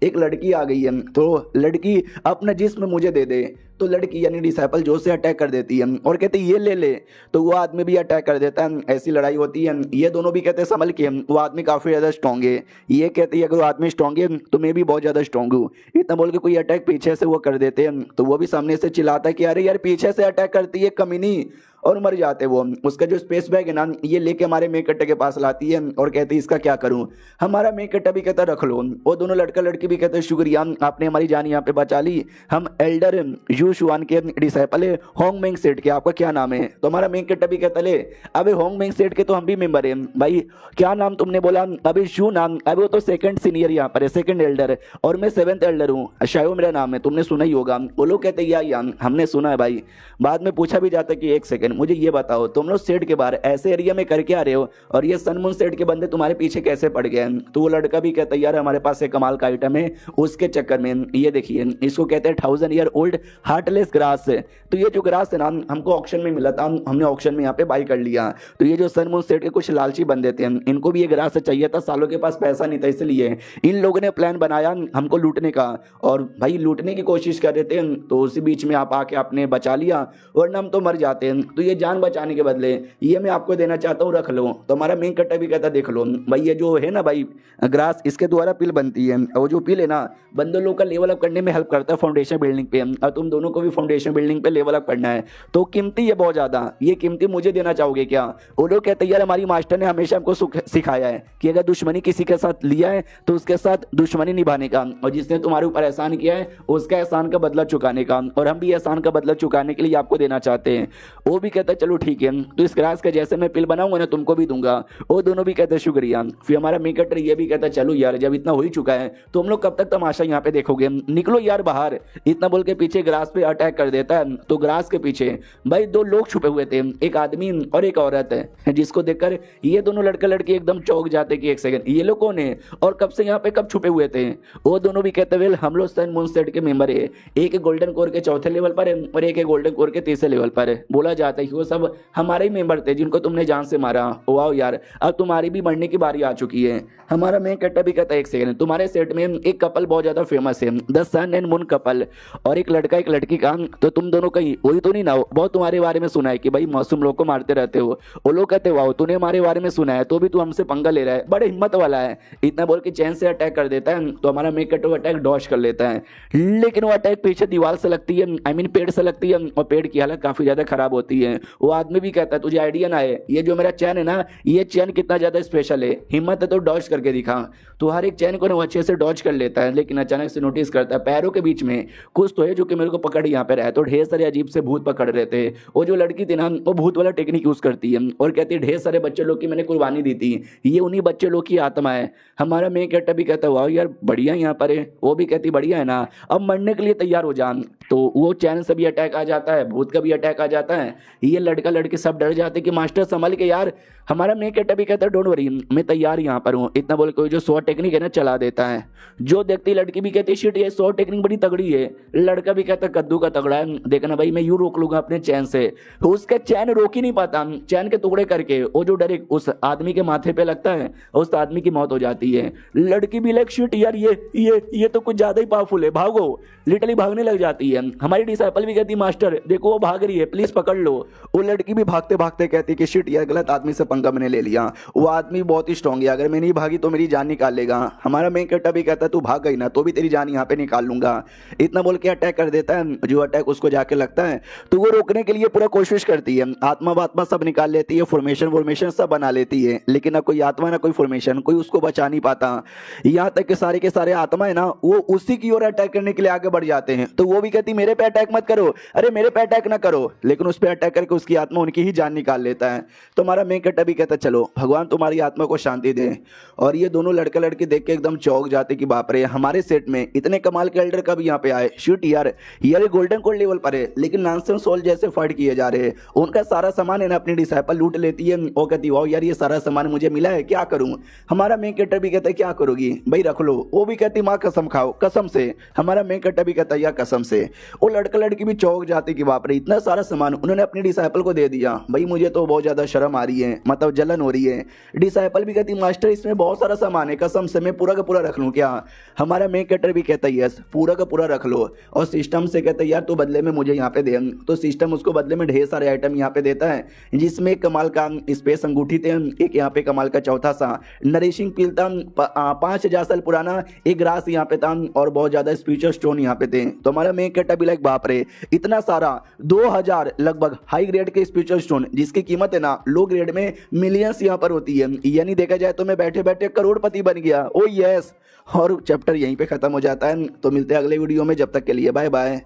एक लड़की आ गई है, तो लड़की अपना जिस्म मुझे दे दे। तो लड़की यानी डिसाइपल जो से अटैक कर देती है और कहते ये ले ले। तो वो आदमी भी अटैक कर देता है, ऐसी लड़ाई होती है। ये दोनों भी कहते हैं संभल के, वो आदमी काफी ज्यादा स्ट्रॉन्ग है। ये कहते हैं अगर वो आदमी स्ट्रॉन्ग है तो मैं भी बहुत ज्यादा स्ट्रॉन्ग हूँ। इतना बोल के कोई अटैक पीछे से वो कर देते हैं। तो वो भी सामने से चिल्लाता है कि अरे यार पीछे से अटैक करती है कमीनी, और मर जाते वो। उसका जो स्पेस बैग है ना ये लेके हमारे मेन कट्टे के पास लाती है और कहती है इसका क्या करूं। हमारा मेन कट्टा भी कहता रख लो। वो दोनों लड़का लड़की भी कहते शुक्रिया आपने हमारी जान यहाँ पे बचा ली, हम एल्डर यू शुआन के डिसाइपल है होंग मेंग सेठ के, आपका क्या नाम है। तो हमारा मेन कट्टा भी कहता ले अबे होंग मेंग सेठ के तो हम भी मेंबर है भाई, क्या नाम तुमने बोला, अभी शू नाम, अभी वो तो सेकंड सीनियर यहाँ पर है, सेकंड एल्डर, और मैं 7th एल्डर हूँ, शायो मेरा नाम है, तुमने सुना ही होगा। वो लोग कहते या हमने सुना है भाई। बाद में पूछा भी जाता कि एक सेकंड मुझे ये बताओ तुम लोग सेठ के बाहर ऐसे एरिया में करके आ रहे हो और ये सनमुन सेठ के बंदे तुम्हारे पीछे कैसे पड़ गए। तो वो लड़का भी कहता यार हमारे पास एक कमाल का आइटम है, उसके चक्कर में ये देखिए इसको कहते हैं 1000 ईयर ओल्ड हार्टलेस ग्रास। तो ये जो ग्रास है ना हमको ऑक्शन में मिला था, हमने ऑक्शन में यहाँ पे बाई कर लिया। तो ये जो सनमुन सेठ के कुछ लालची बंदे थे इनको भी ये ग्रास चाहिए था, सालों के पास पैसा नहीं था, इसलिए इन लोगों ने प्लान बनाया हमको लूटने का, और भाई लूटने की कोशिश कर रहे थे। तो उसी बीच में आप आके आपने बचा लिया, वरना हम तो मर जाते हैं। तो ये जान बचाने के बदले ये मैं आपको देना चाहता हूँ, रख लो। तो हमारा मेन कट्टा भी कहता देख लो भाई ये जो है ना भाई ग्रास, इसके द्वारा पिल बनती है, और जो पिल है ना बंदे लोग का लेवल अप करने में हेल्प करता है फाउंडेशन बिल्डिंग पे, और तुम दोनों को भी फाउंडेशन बिल्डिंग पे लेवल अप करना है। तो कीमती है बहुत ज्यादा, ये कीमती मुझे देना चाहोगे क्या। वो लोग कहते यार हमारी मास्टर ने हमेशा हमको सिखाया है कि अगर दुश्मनी किसी के साथ लिया है तो उसके साथ दुश्मनी निभाने का, और जिसने तुम्हारे ऊपर एहसान किया है उसका एहसान का बदला चुकाने का, और हम भी एहसान का बदला चुकाने के लिए आपको देना चाहते हैं। वो भी भी कहता है चलो ठीक है, तो इस ग्रास का जैसे मैं पिल बनाऊंगा ना तुमको भी दूंगा। वो दोनों भी कहते हैं शुक्रिया। फिर हमारा मेन कैरेक्टर ये भी कहता है चलो यार जब इतना हो ही चुका है तो हम लोग कब तक तमाशा यहाँ पे देखोगे, निकलो यार बाहर। इतना बोल के पीछे ग्रास पे अटैक कर देता है। तो ग्रास के पीछे भाई दो लोग छुपे हुए थे, एक आदमी और एक औरत है, जिसको देखकर ये दोनों लड़का लड़की एकदम चौंक जाते कि एक सेकंड ये लोग कौन है और कब से यहाँ पे कब छुपे हुए थे। वो दोनों भी कहते वेल हम लोग सन मून सेट के मेंबर है, एक गोल्डन कोर के चौथे लेवल पर है और एक गोल्डन कोर के तीसरे लेवल पर है। बोला जाता है कि वो सब हमारे ही मेंबर थे जिनको तुमने जान से मारा। वाओ यार अब तुम्हारी भी मरने की बारी आ चुकी है। हमारा मेन कैरेक्टर भी कहता है एक सेकंड, तुम्हारे सेट में एक कपल बहुत ज्यादा फेमस है, the sun and moon couple, और एक लड़का एक लड़की का, तो तुम दोनों कहीं वही तो नहीं ना हो। बहुत तुम्हारे बारे में सुना है कि भाई मासूम लोग को मारते रहते हो। वो लोग कहते वाओ तूने हमारे बारे में सुना है तो भी तू हमसे पंगा ले रहा है, बड़े हिम्मत वाला है। इतना बोल के चैन से अटैक कर देता है। तो हमारा मेन कैरेक्टर अटैक डॉज कर लेता है, लेकिन वो अटैक पीछे दीवार से लगती है, आई मीन पेड़ से लगती है और पेड़ की हालत काफी ज्यादा खराब होती है। वो आदमी भी कहता है तुझे आइडिया ना है ये जो मेरा चैन है ना, ये चैन कितना ज्यादा स्पेशल है, हिम्मत है तो डॉज करके दिखा। तो हर एक चैन को वो अच्छे से डॉज कर लेता है, लेकिन अचानक से नोटिस करता है पैरों के बीच में कुछ तो है जो कि मेरे को पकड़ यहाँ पे रहा है। तो ढेर सारे अजीब से भूत पकड़ रहे थे। वो जो लड़की थी ना वो भूत वाला टेक्निक यूज करती है और कहती है ढेर सारे बच्चे लोग की मैंने कुर्बानी दी थी, ये उन्हीं बच्चे लोग की आत्मा है। हमारा मेन कैरेक्टर भी कहता है वाह यार बढ़िया यहाँ पर है। वो भी कहती बढ़िया है ना, अब मरने के लिए तैयार हो जान। तो वो चैन से भी अटैक आ जाता है, भूत का भी अटैक आ जाता है। ये लड़का लड़की सब डर जाते कि मास्टर संभल के यार। हमारा मेन कैरेक्टर भी कहता है डोंट वरी मैं तैयार यहाँ पर हूँ। इतना बोल के जो शॉर्ट टेक्निक है ना चला देता है। जो देखती लड़की भी कहती शिट ये शॉर्ट टेक्निक बड़ी तगड़ी है। लड़का भी कहता कद्दू का तगड़ा है, देखना भाई मैं यूं रोक लूंगा अपने चैन से। उसका चैन रोक ही नहीं पाता, चैन के टुकड़े करके वो जो डायरेक्ट उस आदमी के माथे पे लगता है उस आदमी की मौत हो जाती है। लड़की भी लाइक शिट यार ये तो कुछ ज्यादा ही पावरफुल है, भागो। लिटरली भागने लग जाती है। हमारी डिसाइपल भी कहती मास्टर देखो वो भाग रही है प्लीज पकड़ लो। वो लड़की भी भागते भागते कहती कि शिट यार गलत आदमी से पंगा मैंने ले लिया। वो आदमी बहुत ही स्ट्रांग है, अगर मैं नहीं भागी तो मेरी जान निकाल लेगा। हमारा मेन कैरेक्टर भी कहता है तू भाग गई ना तो भी तेरी जान यहाँ पे निकाल लूंगा। इतना बोल के अटैक कर देता है। जो अटैक उसको जाके लगता है तो वो रोकने के लिए पूरा कोशिश करती है, आत्मा वात्मा सब निकाल लेती है, फॉर्मेशन सब बना लेती है, लेकिन ना कोई आत्मा ना कोई फॉर्मेशन, कोई उसको बचा नहीं पाता। यहाँ तक के सारे आत्मा है ना वो उसी की ओर अटैक करने के लिए आगे बढ़ जाते हैं। तो वो भी कहती मेरे पे अटैक मत करो, अरे मेरे पे अटैक ना करो, लेकिन उस पर अटैक करके उसकी आत्मा उनकी ही जान निकाल लेता है। तो हमारा मेन कैरेक्टर भी कहता चलो भगवान तुम्हारी आत्मा को शांति दे। और ये दोनों लड़का लड़की देख के एकदम चौंक जाते कि बाप रे हमारे सेट में इतने कमाल के एल्डर कब यहाँ पे आए। शूट यार ये गोल्डन कोड लेवल पर है लेकिन नॉनसेंस सोल जैसे फाइट किए जा रहे हैं। उनका सारा सामान है ना अपनी डिसाइपल लूट लेती है। वो कहती वाह यार ये सारा सामान मुझे मिला है क्या करूं। हमारा मेन कैरेक्टर भी कहता है क्या करोगी भाई रख लो। वो भी कहती माँ कसम खाओ कसम से। हमारा मेन कैरेक्टर भी कहता है या कसम से। वो लड़का लड़की भी चौंक जाती कि बाप रे इतना सारा सामान उन्होंने अपनी डिसाइपल को दे दिया। भाई मुझे तो बहुत ज्यादा शर्म आ रही है, मतलब जलन हो रही है। डिसाइपल भी कहती मास्टर इसमें बहुत सारा सामान है कसम से मैं पूरा का पूरा रख लूं क्या। हमारा मेन कैरेक्टर भी कहता है यस पूरा का पूरा रख लो। और सिस्टम से कहता है यार तो बदले में मुझे यहाँ पे दे। तो सिस्टम उसको बदले में ढेर सारे आइटम यहाँ पे देता है, जिसमें एक कमाल का स्पेस अंगूठी थे, एक यहाँ पे कमाल का चौथा सा नरिशिंग पिल था, 5000 साल पुराना एक ग्रास यहाँ पे था और बहुत ज्यादा स्पिरिचुअल स्टोन यहाँ पे थे। तो हमारा मेन कैरेक्टर भी लाइक बाप रे इतना सारा 2000 लगभग हाई ग्रेड के स्पिरिचुअल स्टोन जिसकी कीमत है ना लो ग्रेड में मिलियंस यहाँ पर होती है। यानी देखा जाए तो मैं बैठे बैठे करोड़पति बन गया। ओ यस। और चैप्टर यहीं पे खत्म हो जाता है। तो मिलते हैं अगले वीडियो में, जब तक के लिए बाय बाय।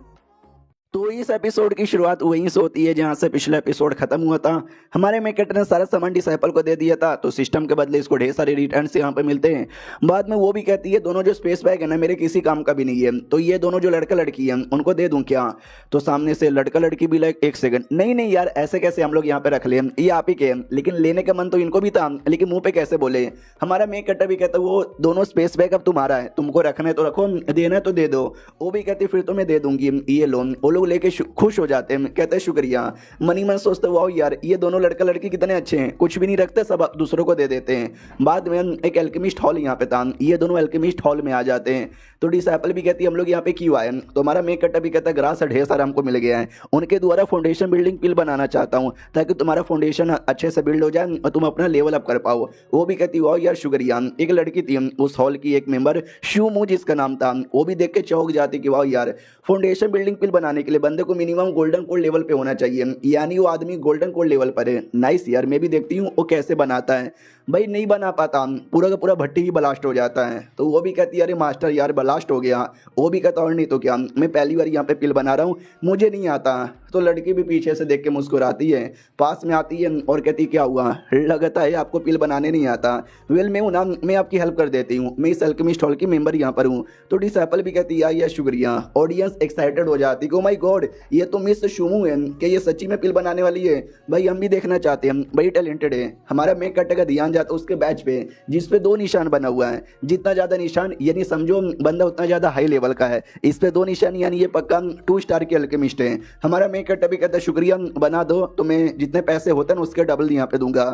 तो इस एपिसोड की शुरुआत वहीं से होती है जहां से पिछला एपिसोड खत्म हुआ था। हमारे मेन कैरेक्टर ने सारा सामान डिसाइपल को दे दिया था, तो सिस्टम के बदले इसको ढेर सारे रिटर्न्स यहाँ पे मिलते हैं। बाद में वो भी कहती है दोनों जो स्पेस बैग है ना मेरे किसी काम का भी नहीं है, तो ये दोनों जो लड़का लड़की है उनको दे दूं क्या। तो सामने से लड़का लड़की भी लाइक एक सेकंड नहीं नहीं यार ऐसे कैसे हम लोग यहाँ पे रख ले, ये आप ही के। लेकिन लेने का मन तो इनको भी था लेकिन मुंह पे कैसे बोले। हमारा मेन कैरेक्टर भी कहता है वो दोनों स्पेस बैग अब तुम्हारा है, तुमको रखना है तो रखो, देना है तो दे दो। वो भी कहती फिर तो मैं दे दूंगी ये लोन। वो लोग लेके खुश हो जाते हैं, कहते हैं शुक्रिया। मनी मन सोचते वाओ यार ये दोनों लड़का लड़की कितने अच्छे हैं, कुछ भी नहीं रखते सब दूसरों को दे देते हैं। बाद में एक एल्केमिस्ट हॉल यहाँ पे था, ये दोनों एल्केमिस्ट हॉल में आ जाते हैं। तो डिसाइपल भी कहती है हम लोग यहाँ पे क्यों आए। तो हमारा मेन कैरेक्टर भी कहता है ग्रास ढेर सारा हमको मिल गया है, उनके द्वारा फाउंडेशन बिल्डिंग पिल बनाना चाहता हूँ ताकि तुम्हारा फाउंडेशन अच्छे से बिल्ड हो जाए और तुम अपना लेवल अप कर पाओ। वो भी कहती वाओ यार शुक्रिया। एक लड़की थी उस हॉल की एक मेंबर शूमू जिसका नाम था, वो भी देख के चौंक जाती कि वाओ यार फाउंडेशन बिल्डिंग पिल बनाने के लिए बंदे को मिनिमम गोल्डन कोड लेवल पे होना चाहिए, यानी वो आदमी गोल्डन कोड लेवल पर है। नाइस यार मैं भी देखती हूँ वो कैसे बनाता है। भाई नहीं बना पाता, पूरा का पूरा भट्टी ही ब्लास्ट हो जाता है। तो वो भी कहती है अरे मास्टर यार ब्लास्ट हो गया। वो भी कहता और नहीं तो क्या, मैं पहली बार यहाँ पे पिल बना रहा हूँ, मुझे नहीं आता। तो लड़की भी पीछे से देख के मुस्कुराती है, पास में आती है और कहती क्या हुआ, लगता है आपको पिल बनाने नहीं आता। वेल मैं हूँ ना, मैं आपकी हेल्प कर देती हूँ, मैं इस अल्केमिस्ट हॉल की मेंबर यहाँ पर हूँ। तो डिसेपल भी कहती है या शुक्रिया। ऑडियंस एक्साइटेड हो जाती है, ओ माय गॉड ये तो मिस शुमू है, कि ये सच्ची में पिल बनाने वाली है। भाई हम भी देखना चाहते हैं, बड़ी टैलेंटेड है। हमारा मेक कट्टे का ध्यान जाता है उसके बैच पे जिस पे 2 निशान बना हुआ है। जितना ज़्यादा निशान यानी समझो बंदा उतना ज़्यादा हाई लेवल का है, इस पे 2 निशान यानी ये पक्का 2 स्टार के अल्केमिस्ट है। हमारा मेक कट्टा भी कहता है शुक्रिया, बना दो तो मैं जितने पैसे होते हैं उसके डबल यहाँ पे दूंगा।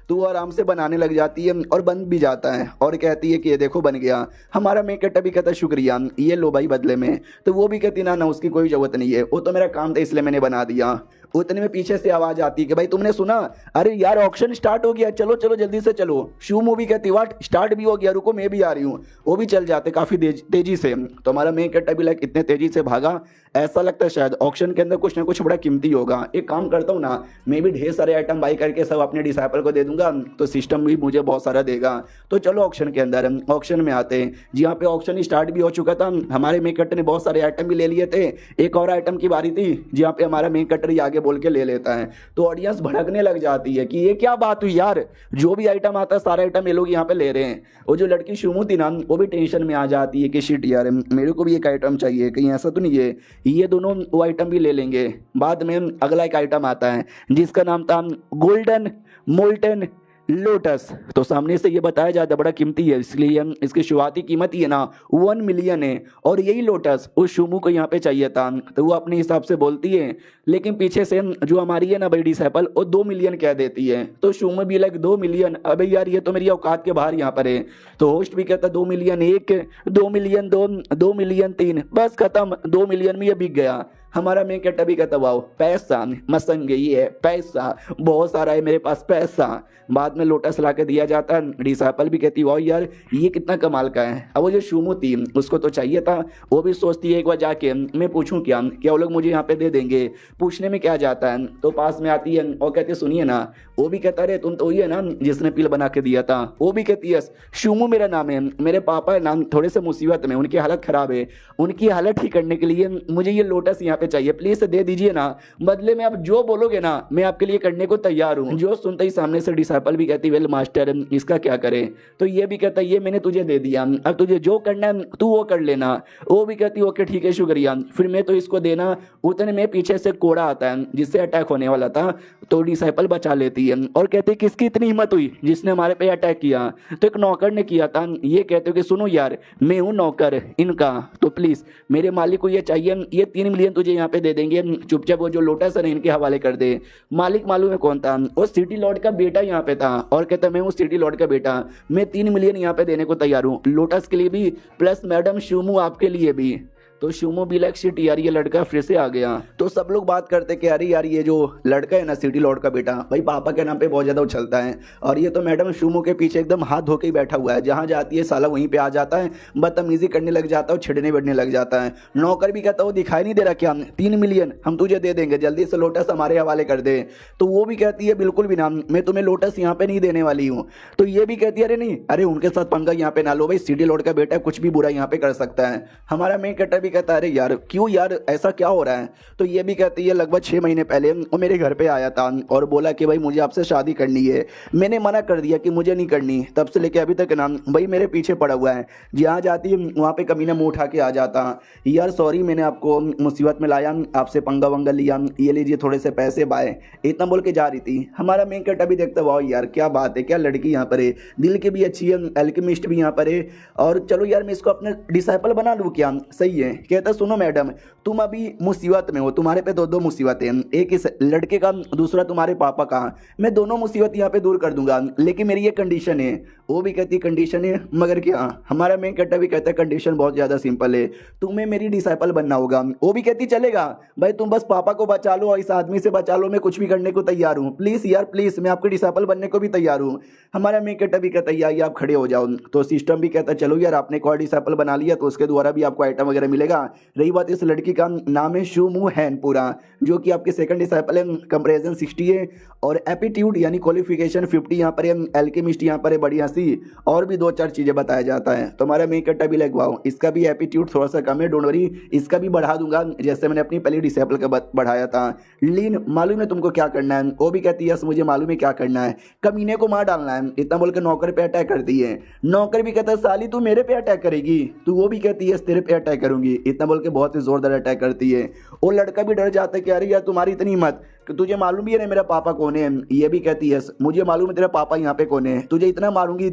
तो वो आराम से बनाने लग जाती है और बन भी जाता है और कहती है कि ये देखो बन गया। हमारा मेक कट्टा भी कहता है शुक्रिया, ये लो भाई बदले में। तो वो भी कहती ना उसकी कोई जरूरत नहीं है, वो तो मेरा काम था इसलिए मैंने बना दिया। उतने में पीछे से आवाज आती है कि भाई तुमने सुना, अरे यार ऑक्शन स्टार्ट हो गया, चलो चलो जल्दी से चलो। शू मूवी कहती वाट स्टार्ट भी हो गया, रुको मैं भी आ रही हूँ। वो भी चल जाते काफी तेजी से। तो हमारा मेक कट्टा भी लाइक इतने तेजी से भागा, ऐसा लगता है शायद ऑक्शन के अंदर कुछ ना कुछ बड़ा कीमती होगा। एक काम करता हूँ ना, मैं भी ढेर सारे आइटम बाई करके सब अपने डिसाइपल को दे दूंगा, तो सिस्टम भी मुझे बहुत सारा देगा। तो चलो ऑक्शन के अंदर, ऑक्शन में आते हैं। जी यहाँ पे ऑक्शन स्टार्ट भी हो चुका था, हमारे मेक कट्टर ने बहुत सारे आइटम भी ले लिए थे। एक और आइटम की बारी थी जी यहाँ पे हमारा मेक कट्टर ही आगे बोल के ले लेता है। तो ऑडियंस भड़कने लग जाती है कि ये क्या बात हुई यार, जो भी आइटम आता है सारा आइटम ये लोग यहाँ पे ले रहे हैं। वो जो लड़की शुमू थी ना वो भी टेंशन में आ जाती है कि शिट यार मेरे को भी एक आइटम चाहिए, कहीं ऐसा तो नहीं है ये दोनों वो आइटम भी ले लेंगे। बाद में अगला एक आइटम आता है जिसका नाम था गोल्डन मोल्टन लोटस। तो सामने से ये बताया जाता बड़ा कीमती है, इसलिए इसकी शुरुआती कीमत ही है ना 1 मिलियन है। और यही लोटस उस शुमू को यहाँ पे चाहिए था, तो वो अपने हिसाब से बोलती है, लेकिन पीछे से जो हमारी है ना बड़ी डिसेपल वो 2 मिलियन कह देती है। तो शुमू भी लाइक 2 मिलियन, अबे यार ये तो मेरी औकात के बाहर यहाँ पर है। तो होस्ट भी कहता 2 मिलियन 1, 2 मिलियन 2, 2 मिलियन 3, बस खत्म, 2 मिलियन में ये बिक गया। हमारा मेक कट्टा भी कहता वाओ पैसा मसंग ये है, पैसा बहुत सारा है मेरे पास पैसा। बाद में लोटस ला के दिया जाता है। डिसेपल भी कहती वाओ यार ये कितना कमाल का है। अब वो जो शुमू थी उसको तो चाहिए था, वो भी सोचती है एक बार जाके मैं पूछूं क्या क्या वो लोग मुझे यहाँ पे दे देंगे। पूछने में क्या जाता है, तो पास में आती है और कहती है सुनिए ना। वो भी कहता है तुम तो वही है ना जिसने पिल बना के दिया था। वो भी कहती है शुमू मेरा नाम है, मेरे पापा है ना थोड़े से मुसीबत में, उनकी हालत खराब है, उनकी हालत ठीक करने के लिए मुझे ये लोटस यहाँ पे चाहिए, प्लीज दे दीजिए ना, बदले में आप जो बोलोगे ना मैं आपके लिए करने को तैयार हूँ। जो सुनते ही सामने से डिसेपल भी कहती वेल मास्टर इसका क्या करे। तो ये भी कहता ये मैंने तुझे दे दिया, अब तुझे जो करना है तू वो कर लेना। वो भी कहती ओके ठीक है शुक्रिया, फिर मैं तो इसको देना। उतने में पीछे से कोड़ा आता है जिससे अटैक होने वाला था, तो डिसेपल बचा लेती है और कहती किसकी इतनी हिम्मत हुई जिसने हमारे पे अटैक किया। तो एक नौकर ने किया था। ये कहते हो कि सुनो यार मैं हूँ नौकर इनका, तो प्लीज मेरे मालिक को ये चाहिए, ये 3 मिलियन तुझे यहाँ पे दे देंगे, चुपचाप वो जो लोटस है इनके हवाले कर दे। मालिक मालूम है कौन था, वो सिटी लॉर्ड का बेटा यहाँ पे था और कहता मैं हूँ सिटी लॉर्ड का बेटा, मैं 3 मिलियन यहाँ पे देने को तैयार हूँ, लोटस के लिए भी प्लस मैडम शुमू आपके लिए भी। तो शुमो भी लाइक शिट यार ये लड़का फिर से आ गया। तो सब लोग बात करते कि अरे यार ये जो लड़का है ना सिटी लॉर्ड का बेटा भाई पापा के नाम पे बहुत ज्यादा उछलता है, और ये तो मैडम शुमो के पीछे एकदम हाथ धो के ही बैठा हुआ है, जहां जाती है साला वहीं पे आ जाता है, बदतमीजी करने लग जाता है और छिड़ने बढ़ने लग जाता है। नौकर भी कहता वो दिखाई नहीं दे रहा क्या, 3 मिलियन हम तुझे दे देंगे, जल्दी से लोटस हमारे हवाले कर दे। तो वो भी कहती है बिल्कुल भी ना, मैं तुम्हें लोटस यहाँ पे नहीं देने वाली हूँ। तो ये भी कहती है अरे नहीं, अरे उनके साथ पंगा यहाँ पे ना लो भाई, सिटी लॉर्ड का बेटा कुछ भी बुरा यहाँ पे कर सकता है। हमारा मेक कट्टर भी कहता है अरे यार क्यों यार ऐसा क्या हो रहा है। तो ये भी कहती है लगभग 6 महीने पहले वो मेरे घर पे आया था और बोला कि भाई मुझे आपसे शादी करनी है। मैंने मना कर दिया कि मुझे नहीं करनी, तब से लेके अभी तक ना भाई मेरे पीछे पड़ा हुआ है, जहाँ जाती है वहाँ पे कमीना मुंह उठा के आ जाता। यार सॉरी मैंने आपको मुसीबत में लाया, आपसे पंगा वंगा लिया, ये लीजिए थोड़े से पैसे बाय, इतना बोल के जा रही थी। हमारा मेन कट अभी देखता वाह यार क्या बात है, क्या लड़की यहाँ पर है, दिल की भी अच्छी है, एल्केमिस्ट भी यहाँ पर है, और चलो यार मैं इसको अपना डिसाइपल बना लूँ क्या, सही है। कहता सुनो मैडम तुम अभी मुसीबत में हो, तुम्हारे पे 2 मुसीबतें, एक इस लड़के का दूसरा तुम्हारे पापा का, मैं दोनों मुसीबत यहाँ पे दूर कर दूंगा, लेकिन मेरी ये कंडीशन है। वो भी कहती कंडीशन है मगर क्या। हमारा मेन कट्टा भी कहता है कंडीशन बहुत ज्यादा सिंपल है, तुम्हें मेरी डिसाइपल बनना होगा। वो भी कहती चलेगा भाई तुम बस पापा को बचा लो और इस आदमी से बचा लो, मैं कुछ भी करने को तैयार हूँ, प्लीज यार प्लीज मैं आपके डिसाइपल बनने को भी तैयार हूँ। हमारा मेन कट्टा भी कहता है यार आप खड़े हो जाओ। तो सिस्टम भी कहता है चलो यार आपने एक और डिसाइपल बना लिया तो उसके द्वारा भी आपको आइटम वगैरह मिलेगा, पड़ेगा। रही बात इस लड़की का नाम है शू मू हैन पूरा, जो कि आपके सेकंड डिसाइपल है, कंपैरिजन 60 है और एप्टीट्यूड यानी क्वालिफिकेशन 50 यहाँ पर है, एल्केमिस्ट यहाँ पर है बढ़िया सी, और भी 2-4 चीज़ें बताया जाता है। तो हमारा मेन कट्टा भी लगवाओ, इसका भी एप्टीट्यूड थोड़ा सा कम है, डोंट वरी, इसका भी बढ़ा दूंगा जैसे मैंने अपनी पहली डिसाइपल का बढ़ाया था। लीन मालूम है तुमको क्या करना है, वो भी कहती है यस मुझे मालूम है क्या करना है, कमीने को मार डालना है, इतना बोल के नौकर पे अटैक करती है। नौकर भी कहता है साली तू मेरे पे अटैक करेगी, तो वो भी कहती है तेरे पे अटैक करूंगी, इतना बोल के बहुत ही जोरदार अटैक करती है। वो लड़का भी डर जाता है कि अरे यार तुम्हारी इतनी हिम्मत, कि तुझे मालूम भी है ना मेरा पापा कौन है। ये भी कहती है मुझे मालूम है तेरा पापा यहाँ पे कौन है, तुझे इतना मारूंगी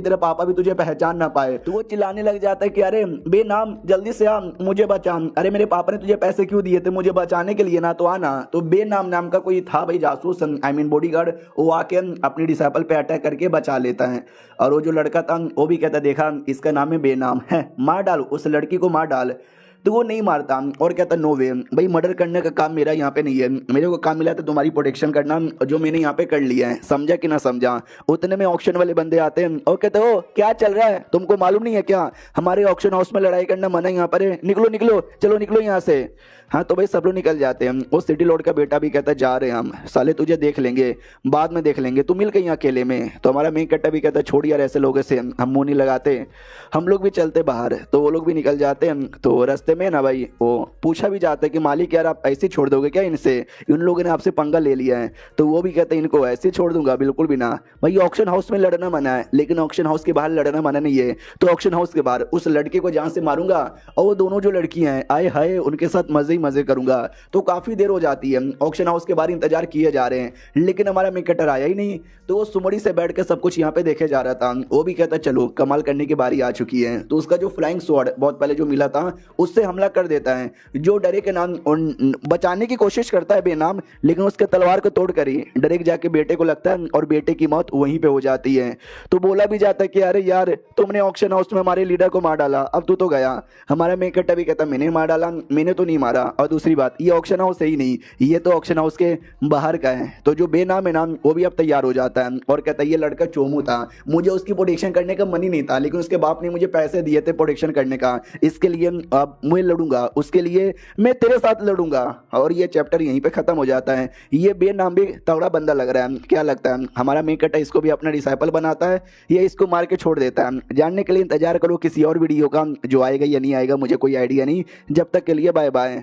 तेरा पापा भी तुझे पहचान ना पाए। तो वो चिल्लाने लग जाता है कि अरे बेनाम जल्दी से आ मुझे बचा, अरे मेरे पापा ने तुझे पैसे क्यों दिए थे मुझे बचाने के लिए ना, तो आना। तो बेनाम नाम का कोई था भाई जासूस, आई मीन बॉडीगार्ड, वो आके अपनी डिसाइपल पे अटैक करके बचा लेता है। और वो जो लड़का था वो भी कहता देखा इसका नाम है बेनाम है, मार डाल उस लड़की को मार डाल। तो वो नहीं मारता और कहता नो वे भाई, मर्डर करने का काम मेरा यहाँ पे नहीं है, मेरे को काम मिला था तुम्हारी प्रोटेक्शन करना, जो मैंने यहाँ पे कर लिया है, समझा कि ना समझा। उतने में ऑक्शन वाले बंदे आते हैं और कहते हो क्या चल रहा है, तुमको मालूम नहीं है क्या हमारे ऑक्शन हाउस में लड़ाई करना मना यहाँ पर है, निकलो निकलो चलो निकलो यहाँ से। हाँ तो भाई सब लोग निकल जाते हैं। वो सिटी लॉर्ड का बेटा भी कहता है जा रहे हैं हम, साले तुझे देख लेंगे बाद में देख लेंगे, तू मिल गई अकेले में। तो हमारा मेन कट्टा भी कहता है छोड़ यार ऐसे लोगों से हम मुंह नहीं लगाते, हम लोग भी चलते बाहर। तो वो लोग भी निकल जाते हैं। तो रास्ते में ना भाई वो पूछा भी जाता है कि मालिक यार आप ऐसे छोड़ दोगे क्या इनसे, इन लोगों ने आपसे पंगा ले लिया है। तो वो भी कहते हैं इनको ऐसे छोड़ दूंगा बिल्कुल भी ना भाई, ऑक्शन हाउस में लड़ना मना है लेकिन ऑक्शन हाउस के बाहर लड़ना मना नहीं है। तो ऑक्शन हाउस के बाहर उस लड़के को जान से मारूंगा और वो दोनों जो लड़कियां हैं आए हाय उनके साथ मजे ही मजे करूंगा। तो काफी देर हो जाती है, ऑक्शन हाउस के बाहर इंतजार किए जा रहे हैं लेकिन हमारा मेन कटर आया ही नहीं। तो वो सुमड़ी से बैठ के सब कुछ यहाँ पे देखे जा रहा था। वो भी कहता चलो कमाल करने की बारी आ चुकी है। तो उसका जो फ्लाइंग स्वॉर्ड बहुत पहले जो मिला था उससे हमला कर देता है। जो डरे के नाम बचाने की कोशिश करता है बेनाम, लेकिन उसके तलवार को तोड़ कर ही डरेक जाके बेटे को लगता है और बेटे की मौत वहीं पे हो जाती है। तो बोला भी जाता है कि अरे यार तुमने ऑक्शन हाउस में हमारे लीडर को मार डाला, अब तू तो गया। हमारा मेन कट्टा भी कहता मैंने मार डाला, मैंने तो नहीं मारा। और दूसरी बात ये ऑक्शन हाउस है ही नहीं, ये तो ऑक्शन हाउस के बाहर का है। तो जो बेनाम है नाम वो भी अब तैयार हो जाता है और कहता है ये लड़का चोमू था, मुझे उसकी प्रोटेक्शन करने का मन ही नहीं था लेकिन उसके बाप ने मुझे पैसे दिए थे प्रोटेक्शन करने का, इसके लिए अब मैं लड़ूंगा, उसके लिए मैं तेरे साथ लड़ूंगा। और ये चैप्टर यहीं पे खत्म हो जाता है। ये बेनाम भी तगड़ा बंदा लग रहा है, क्या लगता है हमारा मेन कट्टा इसको भी अपना डिसाइपल बनाता है या इसको मार के छोड़ देता है? जानने के लिए इंतजार करो किसी और वीडियो का, जो आएगा या नहीं आएगा मुझे कोई आइडिया नहीं। जब तक के लिए बाय बाय।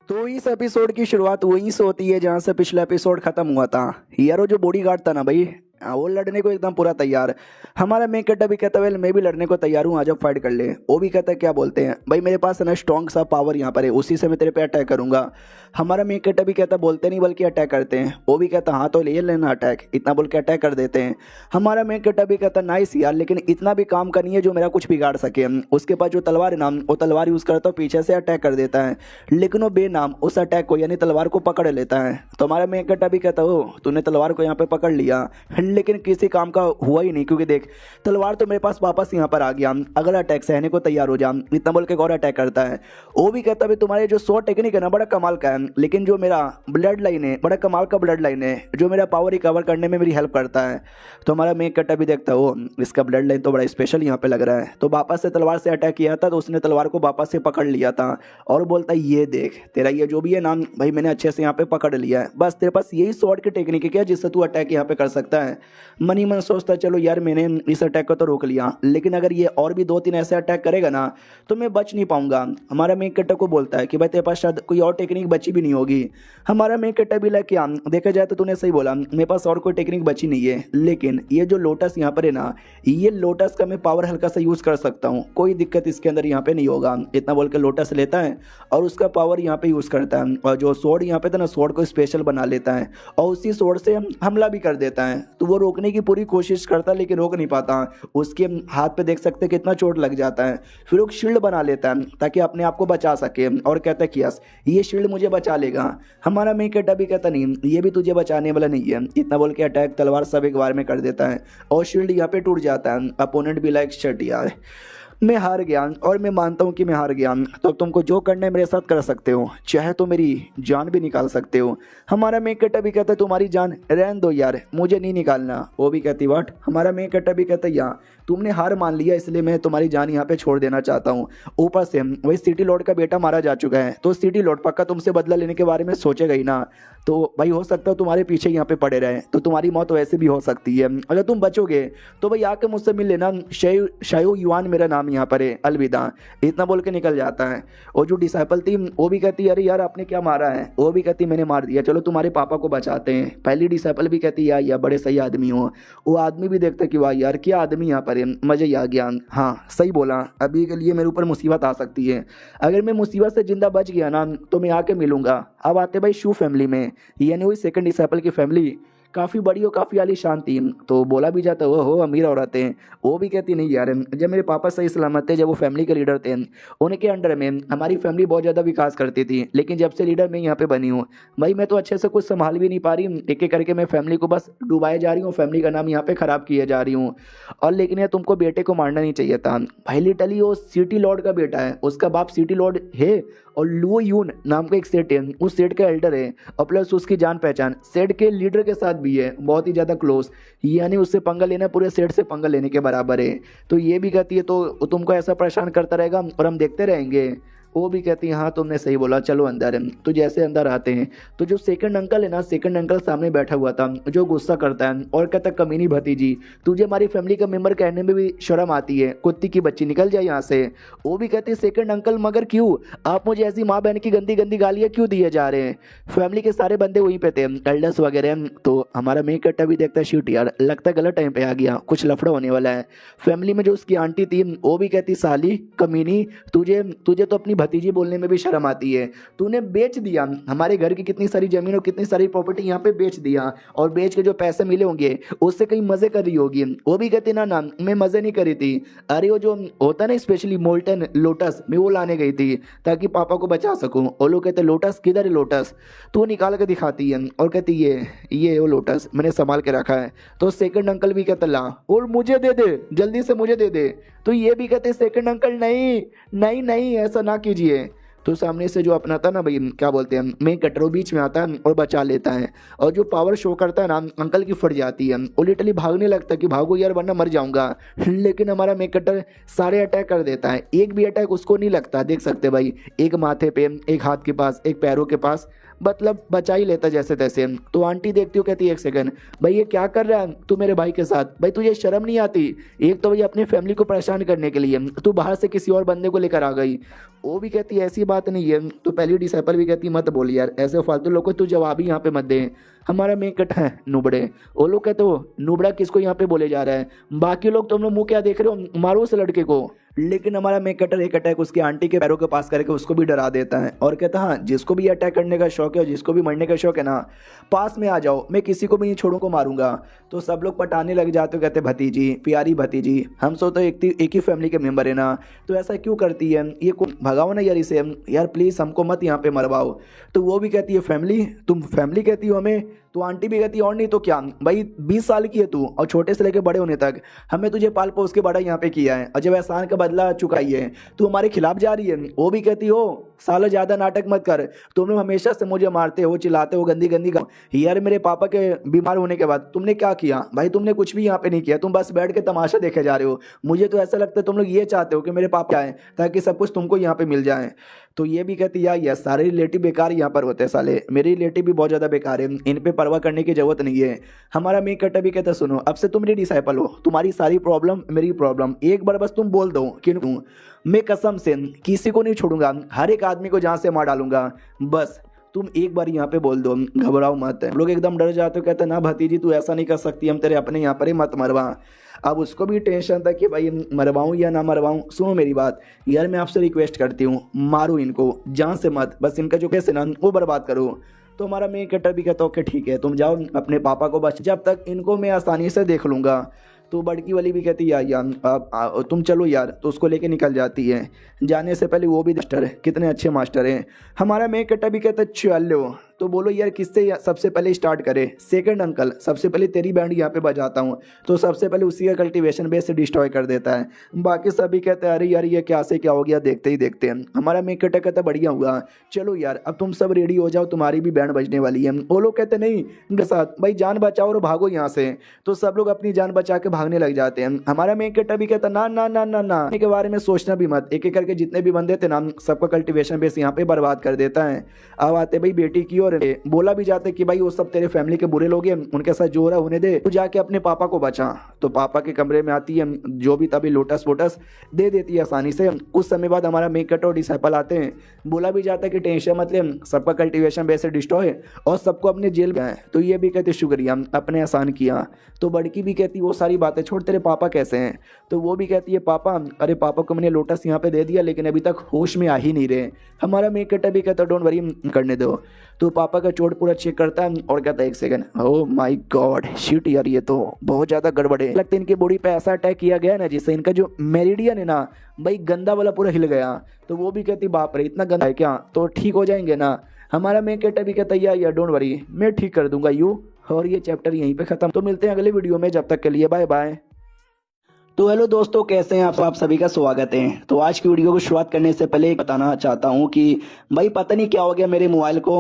तो इस एपिसोड की शुरुआत वहीं से होती है जहां से पिछला एपिसोड खत्म हुआ था। यार वो जो बॉडीगार्ड था ना भाई वो लड़ने को एकदम पूरा तैयार। हमारा मेन कट्टा भी कहता है मैं भी लड़ने को तैयार हूँ, आज अब फाइट कर ले। वो भी कहता है क्या बोलते हैं भाई मेरे पास है ना स्ट्रॉन्ग सा पावर यहाँ पर है, उसी से मैं तेरे पे अटैक करूंगा। हमारा मेन कट्टा भी कहता बोलते नहीं बल्कि अटैक करते हैं। वो भी कहता हाँ तो ले लेना अटैक, इतना बोल के अटैक कर देते हैं। हमारा मेन कट्टा भी कहता नाइस यार लेकिन इतना भी काम का नहीं है जो मेरा कुछ बिगाड़ सके। उसके पास जो तलवार है ना वो तलवार यूज करता है, पीछे से अटैक कर देता है लेकिन वो बेनाम उस अटैक को यानी तलवार को पकड़ लेता है। तो हमारा मेन कट्टा भी कहता हो तूने तलवार को यहाँ पे पकड़ लिया लेकिन किसी काम का हुआ ही नहीं, क्योंकि देख तलवार तो मेरे पास वापस यहाँ पर आ गया, अगला अटैक सहने को तैयार हो जा, इतना बोल के गौर अटैक करता है। वो भी कहता है तुम्हारे जो शॉर्ट टेक्निक है ना बड़ा कमाल का है लेकिन जो मेरा ब्लड लाइन है बड़ा कमाल का ब्लड लाइन है जो मेरा पावर रिकवर करने में मेरी हेल्प करता है। तो हमारा मेन कट्टा भी देखता हो इसका ब्लड लाइन तो बड़ा स्पेशल यहाँ पे लग रहा है। तो वापस से तलवार से अटैक किया था तो उसने तलवार को वापस से पकड़ लिया था और बोलता है ये देख तेरा ये जो भी है नाम भाई मैंने अच्छे से यहाँ पे पकड़ लिया है, बस तेरे पास यही शॉर्ट की टेक्निक है क्या जिससे तू अटैक यहाँ पे कर सकता है। मनी मन सोचता चलो यार मैंने इस अटैक को तो रोक लिया लेकिन अगर ये और भी 2-3 ऐसे अटैक करेगा ना तो मैं बच नहीं पाऊंगा। हमारा मेन कट्टा को बोलता है कि भाई तेरे पास शायद कोई और टेक्निक बची भी नहीं होगी। हमारा मेन कट्टा भी लाइक क्या देखा जाए तो तूने सही बोला मेरे पास और कोई टेक्निक बची नहीं है, लेकिन ये जो लोटस यहाँ पर है ना ये लोटस का मैं पावर हल्का सा यूज कर सकता हूँ, कोई दिक्कत इसके अंदर यहाँ पे नहीं होगा। इतना बोल के लोटस लेता है और उसका पावर यहाँ पे यूज करता है और जो सोर्ड यहाँ पे था ना सोर्ड को स्पेशल बना लेता है और उसी सोर्ड से हमला भी कर देता है। तो वो रोकने की पूरी कोशिश करता है लेकिन रोक नहीं पाता, उसके हाथ पे देख सकते कितना चोट लग जाता है। फिर वो शील्ड बना लेता है ताकि अपने आप को बचा सके और कहता है कि यस ये शील्ड मुझे बचा लेगा। हमारा मेन कट्टा भी कहता नहीं ये भी तुझे बचाने वाला नहीं है, इतना बोल के अटैक तलवार सब एक बार में कर देता है और शील्ड यहाँ पे टूट जाता है। अपोनेंट भी लाइक शट यार मैं हार गया और मैं मानता हूँ कि मैं हार गया, तो तुमको जो करना है मेरे साथ कर सकते हो, चाहे तो मेरी जान भी निकाल सकते हो। हमारा मेन कट्टा भी कहता है तुम्हारी जान रहने दो यार मुझे नहीं निकालना। वो भी कहती व्हाट। हमारा मेन कट्टा भी कहता है यार तुमने हार मान लिया, इसलिए मैं तुम्हारी जान यहाँ पे छोड़ देना चाहता हूँ। ऊपर से वही सिटी लॉर्ड का बेटा मारा जा चुका है, तो सिटी लॉर्ड पक्का तुमसे बदला लेने के बारे में सोचेगा ही ना। तो भाई हो सकता है तुम्हारे पीछे यहाँ पे पड़े रहे, तो तुम्हारी मौत वैसे भी हो सकती है। अगर तुम बचोगे तो भाई आके मुझसे मिल लेना, शायो युआन मेरा नाम यहाँ पर है, अलविदा। इतना बोल के निकल जाता है। और जो डिसाइपल थी वो भी कहती है अरे यार आपने क्या मारा है, वो भी कहती मैंने मार दिया, चलो तुम्हारे पापा को बचाते हैं। पहली डिसाइपल भी कहती यार यार बड़े सही आदमी हो। वो आदमी भी देखता कि वाह यार क्या आदमी यहाँ पर है, मजे ही आ गया। हाँ सही बोला, अभी के लिए मेरे ऊपर मुसीबत आ सकती है, अगर मैं मुसीबत से जिंदा बच गया ना तो मैं आके मिलूंगा। अब आते भाई शू फैमिली में, यानी वही सेकंड डिसाइपल की फैमिली काफ़ी बड़ी और काफ़ी आलीशान थी। तो बोला भी जाता वो हो अमीर औरतें, वो भी कहती नहीं यार, जब मेरे पापा सही सलामत थे, जब वो फैमिली के लीडर थे, उनके अंडर में हमारी फैमिली बहुत ज़्यादा विकास करती थी, लेकिन जब से लीडर मैं यहाँ पे बनी हूँ भाई मैं तो अच्छे से कुछ संभाल भी नहीं पा रही, एक एक करके मैं फैमिली को बस डुबाए जा रही हूँ, फैमिली का नाम यहाँ पे ख़राब किए जा रही हूँ। और लेकिन यार तुमको बेटे को मारना नहीं चाहिए था भाई, लिटरली वो सिटी लॉर्ड का बेटा है, उसका बाप सिटी लॉर्ड है और लुओ यून नाम का एक सेठ है, उस सेठ का एल्डर है, और प्लस उसकी जान पहचान सेठ के लीडर के साथ भी है, बहुत ही ज़्यादा क्लोज, यानी उससे पंगा लेना पूरे सेठ से पंगा लेने के बराबर है। तो ये भी कहती है तो तुमको ऐसा परेशान करता रहेगा और हम देखते रहेंगे। वो भी कहती है हाँ तुमने सही बोला, चलो अंदर। तो जैसे अंदर आते हैं तो जो सेकंड अंकल है ना, सेकंड अंकल सामने बैठा हुआ था, जो गुस्सा करता है और कहता कमीनी भतीजी तुझे हमारी फैमिली का मेंबर कहने में भी शर्म आती है, कुत्ती की बच्ची निकल जाए यहाँ से। वो भी कहती है सेकंड अंकल मगर क्यों, आप मुझे ऐसी माँ बहन की गंदी गंदी गालियाँ क्यों दिए जा रहे हैं, फैमिली के सारे बंदे वहीं पे थे, एल्डर्स वगैरह। तो हमारा मेन कट्टा भी देखता है शूट यार लगता है गलत टाइम पे आ गया, कुछ लफड़ा होने वाला है। फैमिली में जो उसकी आंटी थी वो भी कहती साली कमीनी तुझे तुझे तो अपनी भतीजी बोलने में भी शर्म आती है, तूने बेच दिया हमारे घर की कितनी सारी जमीन और कितनी सारी प्रॉपर्टी यहाँ पे बेच दिया, और बेच के जो पैसे मिले होंगे उससे कहीं मजे कर रही होगी। वो भी कहती ना मैं मजे नहीं करी थी, अरे वो जो होता ना स्पेशली मोल्टन लोटस मैं वो लाने गई थी ताकि पापा को बचा सकूं। और लोग कहते लोटस किधर है लोटस, तो निकाल के दिखाती है और कहती ये वो लोटस मैंने संभाल के रखा है। तो सेकंड अंकल भी कहता ला और मुझे दे दे, जल्दी से मुझे दे दे। तो ये भी कहते सेकंड अंकल नहीं नहीं नहीं ऐसा ना कीजिए। तो सामने से जो अपना था ना भाई क्या बोलते हैं मेन कटर बीच में आता है और बचा लेता है, और जो पावर शो करता है ना अंकल की फट जाती है, वो लिटरली भागने लगता है कि भागो यार वरना मर जाऊंगा। लेकिन हमारा मेन कटर सारे अटैक कर देता है, एक भी अटैक उसको नहीं लगता, देख सकते भाई एक माथे पे, एक हाथ के पास, एक पैरों के पास, मतलब बचा ही लेता जैसे तैसे। तो आंटी देखती हो कहती है एक सेकंड भाई ये क्या कर रहा है तू मेरे भाई के साथ, भाई तुझे शर्म नहीं आती, एक तो भाई अपनी फैमिली को परेशान करने के लिए तू बाहर से किसी और बंदे को लेकर आ गई। वो भी कहती है ऐसी बात नहीं है। तो पहली डिसाइपल भी कहती मत बोल यार ऐसे फालतू लोग को तू जवाब ही यहाँ पे मत दे, हमारा मेन कट है नुबड़े। वो लोग कहते हो नुबड़ा किसको यहाँ पे बोले जा रहा है, बाकी लोग तुम लोग मुंह क्या देख रहे हो, मारो उस लड़के को। लेकिन हमारा मेन कटर एक अटैक उसकी आंटी के पैरों के पास करके उसको भी डरा देता है और कहता हाँ जिसको भी अटैक करने का शौक है और जिसको भी मरने का शौक है ना पास में आ जाओ, मैं किसी को भी नहीं छोड़ू को मारूंगा। तो सब लोग पटाने लग जाते हो, कहते भतीजी प्यारी भतीजी हम सो तो एक ही फैमिली के मेंबर है ना, तो ऐसा क्यों करती है, ये भगाओ ना यार इसे, यार प्लीज़ हमको मत यहाँ पे मरवाओ। तो वो भी कहती है फैमिली, तुम फैमिली कहती हो हमें, तो आंटी भी कहती है और नहीं तो क्या भाई 20 साल की है तू और छोटे से लेकर बड़े होने तक हमें तुझे पाल पोस के बड़ा यहाँ पे किया है, और जब एहसान का बदला चुकाई है तू हमारे खिलाफ जा रही है। वो भी कहती हो सालों ज़्यादा नाटक मत कर, तुम लोग हमेशा से मुझे मारते हो चिल्लाते हो गंदी गंदी यार मेरे पापा के बीमार होने के बाद तुमने क्या किया भाई, तुमने कुछ भी यहाँ पे नहीं किया, तुम बस बैठ के तमाशा देखे जा रहे हो। मुझे तो ऐसा लगता है तुम लोग ये चाहते हो कि मेरे पापा आए ताकि सब कुछ तुमको यहाँ पे मिल जाए। तो ये भी कहती यार ये सारे रिलेटिव बेकार यहाँ पर होते हैं साले, मेरे रिलेटिव भी बहुत ज़्यादा बेकार है, इन पे परवाह करने की जरूरत नहीं है। हमारा मेक कट्टा भी कहता सुनो अब से तुम मेरी डिसाइपल हो, तुम्हारी सारी प्रॉब्लम मेरी प्रॉब्लम, एक बार बस तुम बोल दो कि मैं कसम से किसी को नहीं छोड़ूंगा, हर एक आदमी को जान से मार डालूंगा, बस तुम एक बार यहाँ पे बोल दो, घबराओ मत। लोग एकदम डर जाते हो, कहते ना भतीजी तू ऐसा नहीं कर सकती, हम तेरे अपने यहाँ पर ही मत मरवा। अब उसको भी टेंशन था कि भाई मरवाऊँ या ना मरवाऊँ। सुनो मेरी बात यार, मैं आपसे रिक्वेस्ट करती हूँ मारो इनको जान से मत, बस इनका जो केस है ना वो बर्बाद करो। तो हमारा मेन कट्टर भी कहता ओके ठीक है तुम जाओ अपने पापा को, बस जब तक इनको मैं आसानी से देख लूँगा। तो बड़की वाली भी कहती यार तुम चलो यार, तो उसको लेके निकल जाती है। जाने से पहले वो भी मास्टर है, कितने अच्छे मास्टर हैं। हमारा मेन कट्टा भी कहता चलो तो बोलो यार किससे सबसे पहले स्टार्ट करे। सेकंड अंकल सबसे पहले तेरी बैंड यहाँ पे बजाता हूँ, तो सबसे पहले उसी का कल्टीवेशन बेस डिस्ट्रॉय कर देता है। बाकी सभी कहते हैं अरे यार ये क्या से क्या हो गया, देखते ही देखते हैं। हमारा मेक कटर कहता बढ़िया हुआ, चलो यार अब तुम सब रेडी हो जाओ, तुम्हारी भी बैंड बजने वाली है। वो लोग कहते नहीं इनके साथ भाई जान बचाओ और भागो यहाँ से। तो सब लोग अपनी जान बचा के भागने लग जाते हैं। हमारा मेक कटर भी कहता ना ना ना ना ना के बारे में सोचना भी मत, एक एक करके जितने भी बंदे थे ना सबका कल्टीवेशन बेस यहाँ पे बर्बाद कर देता है। अब आते भाई बेटी की और बोला भी जाता है कि भाई वो सब तेरे फैमिली के बुरे लोग हैं, उनके साथ जो हो रहा होने दे, तू जाके अपने पापा को बचा। तो पापा के कमरे में आती है जो भी तभी लोटस वोटस दे देती है आसानी से। कुछ समय बाद हमारा मेक कटर और डिसाइपल आते हैं। बोला भी जाता है कि टेंशन मत ले, सबका कल्टीवेशन बेस डिस्ट्रॉय और सबको अपने जेल में है। तो ये भी कहते शुक्रिया अपने आसान किया। तो बड़की भी कहती वो सारी बातें छोड़, तेरे पापा कैसे हैं। तो वो भी कहती है पापा, अरे पापा को मैंने लोटस यहाँ पे दे दिया लेकिन अभी तक होश में आ ही नहीं रहे। हमारा मेक कटर भी कहता डोंट वरी करने दो। तो पापा का चोट पूरा चेक करता है और कहता है एक second, oh my God shit यार ये तो बहुत ज्यादा गड़बड़ है, लगता है इनकी बॉडी पे ऐसा अटैक किया गया ना जिससे इनका जो मेरिडियन है ना भाई गंदा वाला पूरा हिल गया। तो वो भी कहती बाप रे इतना गंदा है क्या, तो ठीक हो जाएंगे ना। हमारा मेक कटर भी कहता यार डोंट वरी मैं ठीक कर दूंगा यू। और ये चैप्टर यहीं पे खत्म। तो मिलते हैं अगले वीडियो में, जब तक के लिए बाय बाय। तो हेलो दोस्तों, कैसे हैं आप सभी का स्वागत है। तो आज की वीडियो को शुरुआत करने से पहले बताना चाहता हूं कि भाई पता नहीं क्या हो गया मेरे मोबाइल को,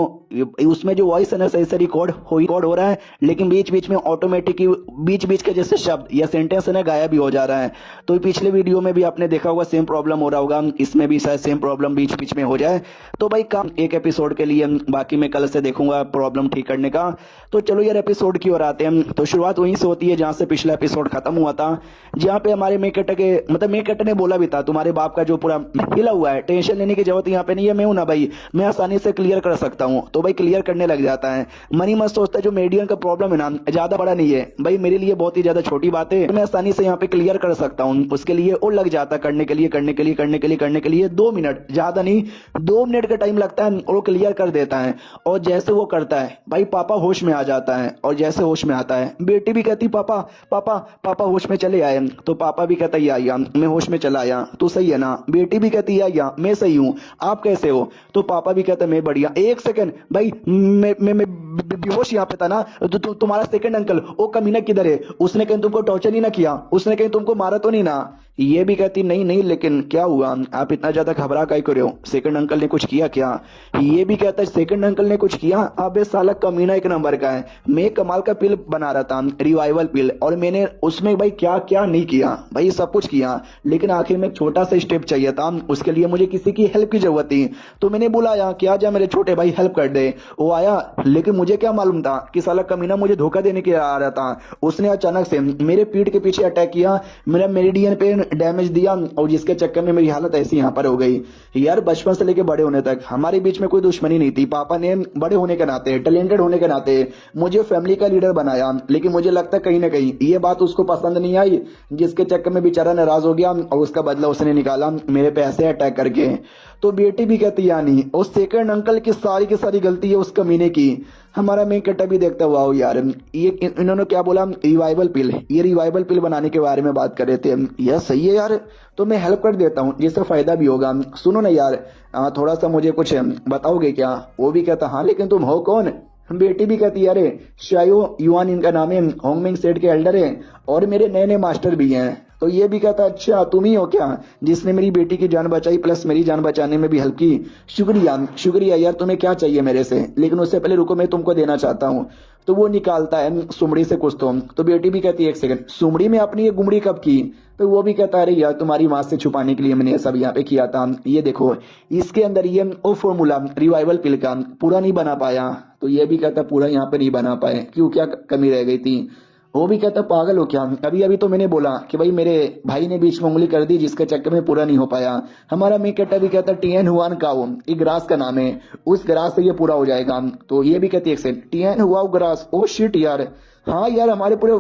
उसमें जो वॉइस है ना सही से रिकॉर्ड हो रहा है लेकिन बीच बीच में ऑटोमेटिक बीच बीच के जैसे शब्द या सेंटेंस है ना गायब भी हो जा रहा है। तो पिछले वीडियो में भी आपने देखा होगा सेम प्रॉब्लम हो रहा होगा, इसमें भी शायद सेम प्रॉब्लम बीच बीच में हो जाए। तो भाई काम एक एपिसोड के लिए, बाकी मैं कल से देखूंगा प्रॉब्लम ठीक करने का। तो चलो यार एपिसोड की ओर आते हैं। तो शुरुआत वहीं से होती है जहां से पिछला एपिसोड खत्म हुआ था, जहां पे हमारे मेक कटर के मतलब मेक कटर ने बोला भी था तुम्हारे बाप का जो पूरा हिला हुआ है, टेंशन लेने की जरूरत यहाँ पे नहीं है, मैं हूं ना भाई, मैं आसानी से क्लियर कर सकता हूं। तो भाई क्लियर करने लग जाता है। मनी मत सोचता है जो मेडियन का प्रॉब्लम है ना ज्यादा बड़ा नहीं है भाई, मेरे लिए बहुत ही ज्यादा छोटी बात है, मैं आसानी से यहाँ पे क्लियर कर सकता हूँ। उसके लिए और लग जाता करने के लिए 2 मिनट, ज्यादा नहीं 2 मिनट का टाइम लगता है और वो क्लियर कर देता है। और जैसे वो करता है भाई पापा होश में आ जाता है। और जैसे होश में आता है बेटी भी कहती पापा पापा पापा होश में चले आए। तो पापा भी कहता या मैं होश में चला आया, तो सही है ना। बेटी भी कहती या मैं सही हूँ, आप कैसे हो। तो पापा भी कहता मैं बढ़िया। एक सेकंड भाई मैं बेहोश यहाँ पे था ना, तो तुम्हारा सेकंड अंकल वो कमीना किधर है, उसने कहीं तुमको टॉर्चर नहीं ना किया, उसने कहीं तुमको मारा तो नहीं ना। ये भी कहती नहीं नहीं लेकिन क्या हुआ, आप इतना ज्यादा घबरा काहे कर रहे हो, सेकंड अंकल ने कुछ किया क्या। ये भी कहता है सेकंड अंकल ने कुछ किया, अबे साला कमीना एक नंबर का है, मैं कमाल का पिल बना रहा था रिवाइवल पिल, और मैंने उसमें भाई क्या क्या नहीं किया भाई, सब कुछ किया लेकिन आखिर में एक छोटा सा स्टेप चाहिए था, उसके लिए मुझे किसी की हेल्प की जरूरत थी। तो मैंने बुलाया कि आजा मेरे छोटे भाई हेल्प कर दे। वो आया लेकिन मुझे क्या मालूम था कि साला कमीना मुझे धोखा देने के आ रहा था। उसने अचानक से मेरे पीठ के पीछे अटैक किया, मेरा मेरिडियन पे डैमेज दिया और जिसके चक्कर में मेरी हालत ऐसी यहाँ पर हो गई। यार बचपन से लेके बड़े होने तक हमारे बीच में कोई दुश्मनी नहीं थी। पापा ने बड़े होने के नाते, टैलेंटेड होने के नाते मुझे फैमिली का लीडर बनाया, लेकिन मुझे लगता है कहीं ना कहीं ये बात उसको पसंद नहीं आई, जिसके चक्कर में बेचारा नाराज हो गया और उसका बदला उसने निकाला मेरे पे ऐसे अटैक करके। तो बेटी भी कहती यानी उस सेकंड अंकल की सारी गलती है उस कमीने की। हमारा मेक कटर भी देखता हुआ यार ये इन्होंने क्या बोला रिवाइवल पिल, ये रिवाइवल पिल बनाने के बारे में बात कर रहे थे। यह सही है यार, तो मैं हेल्प कर देता हूँ जिससे फायदा भी होगा। सुनो ना यार थोड़ा सा मुझे कुछ बताओगे क्या। वो भी कहता हाँ लेकिन तुम हो कौन। बेटी भी कहती है अरे शायो युआन इनका नाम है, होंगमिंग सेठ के एल्डर है और मेरे नए नए मास्टर भी हैं। तो ये भी कहता अच्छा तुम ही हो क्या जिसने मेरी बेटी की जान बचाई प्लस मेरी जान बचाने में भी हेल्प की, शुक्रिया शुक्रिया यार, तुम्हें क्या चाहिए मेरे से, लेकिन उससे पहले रुको मैं तुमको देना चाहता हूँ। तो वो निकालता है सुमड़ी से कुछ तो बेटी भी कहती है एक सेकंड सुमड़ी में अपनी ये गुमड़ी कब की। तो वो भी कहता है अरे यार तुम्हारी माँ से छुपाने के लिए मैंने ये सब यहाँ पे किया था, ये देखो इसके अंदर ये वो फॉर्मूला रिवाइवल पिल का पूरा नहीं बना पाया। तो ये भी कहता पूरा यहाँ पे नहीं बना पाए क्यों, क्या कमी रह गई थी। वो भी कहता पागल हो क्या, अभी अभी तो मैंने बोला कि भाई मेरे भाई ने बीच में उंगली कर दी जिसके चक्कर में पूरा नहीं हो पाया। हमारा मेक कटर भी कहता टीएन हुआन काओ, ये ग्रास का नाम है, उस ग्रास से ये पूरा हो जाएगा। तो ये भी कहती है एक सेकंड टीएन हुआ ग्रास, ओ शिट यार हाँ यार हमारे पूरे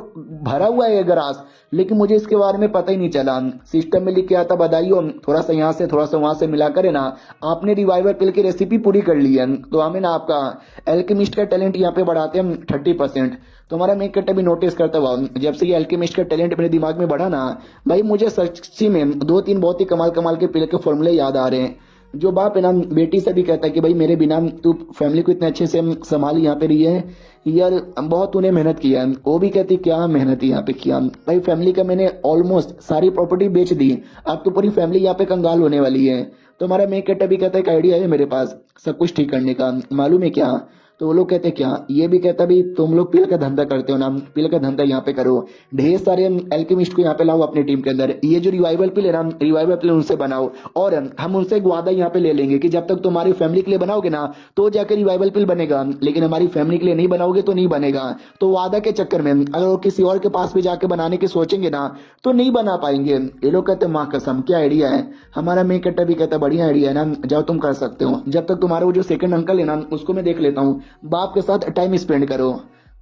भरा हुआ है ये ग्रास, लेकिन मुझे इसके बारे में पता ही नहीं चला। सिस्टम में लिख के आता बधाइयो, थोड़ा सा यहाँ से थोड़ा सा वहां से मिला करे ना आपने रिवाइवल पिल की रेसिपी पूरी कर ली है। तो हमें ना आपका एल्केमिस्ट का टैलेंट यहाँ पे बढ़ाते हैं 30%। तो हमारा मेक कटर भी नोटिस करता हुआ जब से ये एल्केमिस्ट का टैलेंट मेरे दिमाग में बढ़ा ना भाई, मुझे सच्ची में 2-3 बहुत ही कमाल के पिल के फॉर्मूले याद आ रहे हैं। जो बाप है ना बेटी से भी कहता है कि भाई मेरे बिना तू फैमिली को इतने अच्छे से संभाल यहाँ पे रही है यार, बहुत तूने मेहनत किया है। वो भी कहती क्या मेहनत यहाँ पे किया भाई, फैमिली का मैंने ऑलमोस्ट सारी प्रॉपर्टी बेच दी, अब तो पूरी फैमिली यहाँ पे कंगाल होने वाली है। तो हमारा मेक कट्टा भी कहता है एक आइडिया है मेरे पास सब कुछ ठीक करने का, मालूम है क्या? तो वो लोग कहते क्या? ये भी कहता भी तुम लोग पिल का धंधा करते हो ना, पिल का धंधा यहाँ पे करो, ढेर सारे एल्केमिस्ट को यहाँ पे लाओ अपनी टीम के अंदर, ये जो रिवाइवल पिल है ना, रिवाइवल पिल उनसे बनाओ, और हम उनसे एक वादा यहाँ पे ले लेंगे कि जब तक तुम्हारी फैमिली के लिए बनाओगे ना तो जाकर रिवाइवल पिल बनेगा, लेकिन हमारी फैमिली के लिए नहीं बनाओगे तो नहीं बनेगा। तो वादा के चक्कर में अगर वो किसी और के पास भी जाके बनाने की सोचेंगे ना तो नहीं बना पाएंगे। ये लोग कहते माँ कसम क्या आइडिया है। हमारा मेक कट्टा भी कहता बढ़िया आइडिया है ना, जाओ तुम कर सकते हो, जब तक तुम्हारा वो जो सेकंड अंकल है ना उसको मैं देख लेता हूँ, बाप के साथ टाइम स्पेंड करो।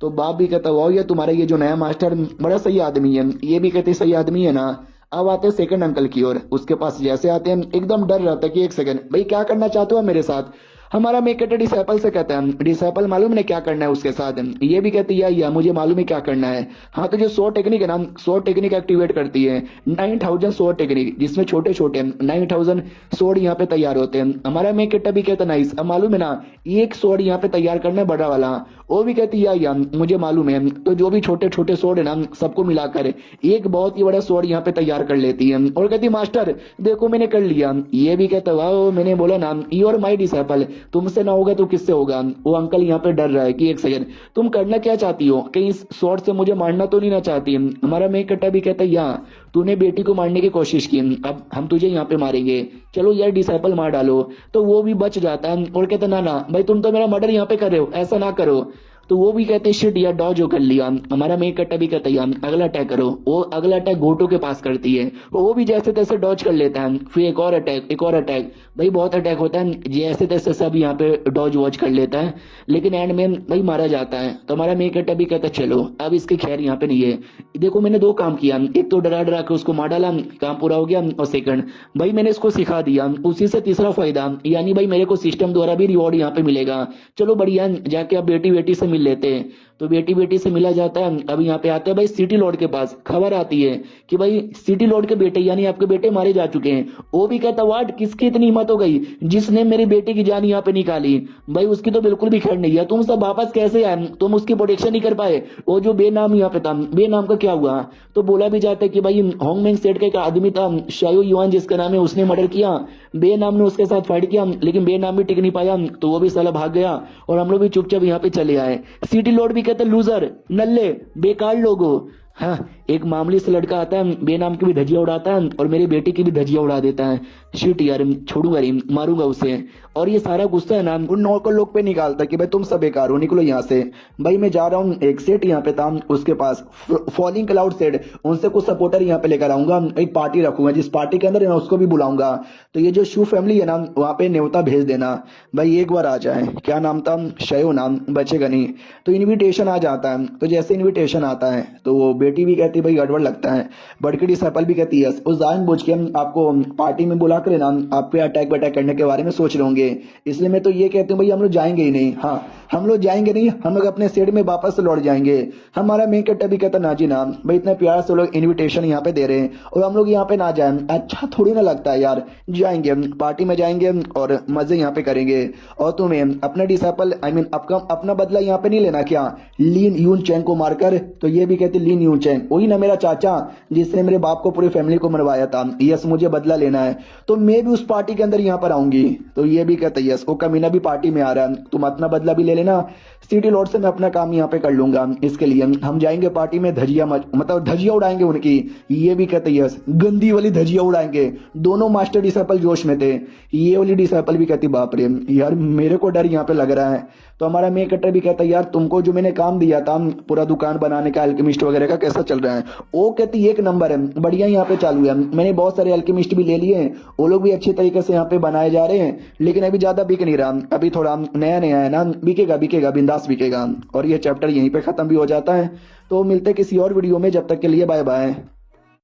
तो बाप भी कहता वाह ये तुम्हारा ये जो नया मास्टर बड़ा सही आदमी है, ये भी कहते सही आदमी है ना। अब आते हैं सेकंड अंकल की ओर, उसके पास जैसे आते हैं एकदम डर रहता है कि एक सेकंड भाई क्या करना चाहते हो मेरे साथ। हमारा मेक कट्टा डिसाइपल से कहता है डिसाइपल मालूम है क्या करना है उसके साथ, ये भी कहती है या मुझे मालूम है क्या करना है। हाँ तो जो 100 टेक्निक है ना, 100 टेक्निक एक्टिवेट करती है, 9000 100 टेक्निक, जिसमें छोटे छोटे 9000 स्वॉर्ड यहाँ पे तैयार होते हैं। हमारा मेक कट्टा भी कहता नाइस, अब मालूम है ना एक स्वॉर्ड यहाँ पे तैयार करना है बड़ा वाला, वो भी कहती है या मुझे मालूम है। तो जो भी छोटे छोटे स्वॉर्ड है ना सबको मिलाकर एक बहुत ही बड़ा स्वॉर्ड यहाँ पे तैयार कर लेती है, और कहती मास्टर देखो मैंने कर लिया। ये भी कहता वाह मैंने बोला ना यू आर माई डिसाइपल, तुमसे ना होगा तो किससे होगा। वो अंकल यहाँ पे डर रहा है कि एक सेकंड तुम करना क्या चाहती हो, कहीं इस शॉट से मुझे मारना तो नहीं ना चाहती। हमारा मेक कट्टा भी कहता है या तूने बेटी को मारने की कोशिश की, अब हम तुझे यहाँ पे मारेंगे, चलो यार डिसाइपल मार डालो। तो वो भी बच जाता है और कहता ना ना भाई तुम तो मेरा मर्डर यहाँ पे कर रहे हो, ऐसा ना करो। तो वो भी कहते शिट यार डॉज कर लिया। हमारा मेक कट्टा भी कहता है अगला अटैक करो। वो अगला अटैक गोटो के पास करती है, वो भी जैसे तैसे डॉज कर लेता है, फिर एक और अटैक एक और अटैक, भाई बहुत अटैक होता है, जैसे तैसे सब यहाँ पे डॉज वॉच कर लेता है, लेकिन एंड में भाई मारा जाता है। तो हमारा मेक कट्टा भी कहता चलो अब इसकी खैर यहाँ पे नहीं है, देखो मैंने 2 काम किया, एक तो डरा डरा के उसको मार डाला, काम पूरा हो गया, और सेकंड भाई मैंने इसको सिखा दिया, उसी से तीसरा फायदा यानी भाई मेरे को सिस्टम द्वारा भी रिवॉर्ड यहाँ पे मिलेगा। चलो बढ़िया जाके अब बेटी बेटी से मिल लेते हैं। तो बेटी बेटी से मिला जाता है। अब यहाँ पे आते हैं भाई सिटी लॉर्ड के पास, खबर आती है कि भाई सिटी लॉर्ड के बेटे यानी आपके बेटे मारे जा चुके हैं। वो भी कहता वाट किसकी इतनी हिम्मत हो गई जिसने मेरी बेटी की जान यहाँ पे निकाली, भाई उसकी तो बिल्कुल भी खैर नहीं है, तुम सब वापस कैसे आए, तुम उसकी प्रोटेक्शन नहीं कर पाए। वो जो बेनाम यहाँ पे था, बेनाम का क्या हुआ। तो बोला भी जाता है कि भाई होंगमेंग सेट का एक आदमी था शायो युआन जिसका नाम है, उसने मर्डर किया, बेनाम ने उसके साथ फाइट किया, लेकिन बेनाम भी टिक नहीं पाया, तो वो भी साला भाग गया और हम लोग भी चुपचाप यहाँ पे चले आए। सिटी लॉर्ड भी कहते लूजर नल्ले बेकार लोगो। हाँ एक मामूली से लड़का आता है, बेनाम की भी धजिया उड़ाता है और मेरी बेटी की भी धजिया उड़ा देता है। शिट यार छोड़ूंगा नहीं, मारूंगा उसे। और ये सारा गुस्सा है ना उन नौकर लोग पे निकालता कि भाई तुम सब बेकार हो, निकलो यहाँ से। भाई मैं जा रहा हूँ, एक सेट यहाँ पे था उसके पास फॉलिंग क्लाउड सेट, उनसे कुछ सपोर्टर यहाँ पे लेकर आऊंगा, एक पार्टी रखूंगा जिस पार्टी के अंदर है ना उसको भी बुलाऊंगा। तो ये जो शू फैमिली है ना वहाँ पे न्योता भेज देना, भाई एक बार आ जाए। क्या नाम था, शयो नाम, बचेगा नहीं। तो इन्विटेशन आ जाता है। तो जैसे इन्विटेशन आता है तो वो बेटी भी कहती भाई गड़बड़ लगता है, बड़की डिसाइपल भी कहती है उस जानबूझ के हम आपको पार्टी में बुला कर ना आप पे अटैक वटैक करने के बारे में सोच रहे होंगे, इसलिए मैं तो ये कहती हूँ भाई हम लोग जाएंगे ही नहीं। हाँ हम लोग जाएंगे नहीं, हम लोग अपने सेट में वापस लौट जाएंगे। हमारा मेक कट्टा भी कहता ना जी ना भाई इतना प्यार से लोग इन्विटेशन यहाँ पे दे रहे हैं और हम लोग यहाँ पे ना जाए, अच्छा थोड़ी ना लगता है यार। जाएंगे पार्टी में जाएंगे और मजे यहाँ पे करेंगे। और तुम्हें अपना डिसाइपल आई मीन अपना बदला यहाँ पे नहीं लेना क्या, लीन यून चैंग को मारकर। तो ये भी कहते लीन यून चैंग वही ना मेरा चाचा जिसने मेरे बाप को पूरी फैमिली को मरवाया था, यस मुझे बदला लेना है। तो मैं भी उस पार्टी के अंदर यहाँ पर आऊंगी। तो ये भी कहता यस वो कमीना भी पार्टी में आ रहा है, तुम अपना बदला भी ले लेना, सिटी लॉर्ड से मैं अपना काम यहाँ पे कर लूंगा। इसके लिए हम जाएंगे पार्टी में, धजिया मतलब धजिया उड़ाएंगे उनकी। ये भी कहते यस गंदी वाली धजिया उड़ाएंगे। दोनों मास्टर डिसाइपल जोश में थे। ये वाली डिसाइपल भी कहती बाप रे यार मेरे को डर यहाँ पे लग रहा है। तो हमारा मेक कट्टर भी कहता यार तुमको जो मैंने काम दिया था पूरा दुकान बनाने का अल्केमिस्ट वगैरह का कैसा चल रहा है। वो कहती एक नंबर है, बढ़िया यहाँ पे चालू है, मैंने बहुत सारे अल्केमिस्ट भी ले लिए हैं, वो लोग भी अच्छे तरीके से यहाँ पे बनाए जा रहे हैं, लेकिन अभी ज्यादा बिक नहीं रहा, अभी थोड़ा नया नया है ना, बिकेगा बिकेगा बिंदास बिकेगा। और ये चैप्टर यहीं पे खत्म भी हो जाता है। तो मिलते किसी और वीडियो में, जब तक के लिए बाय बाय।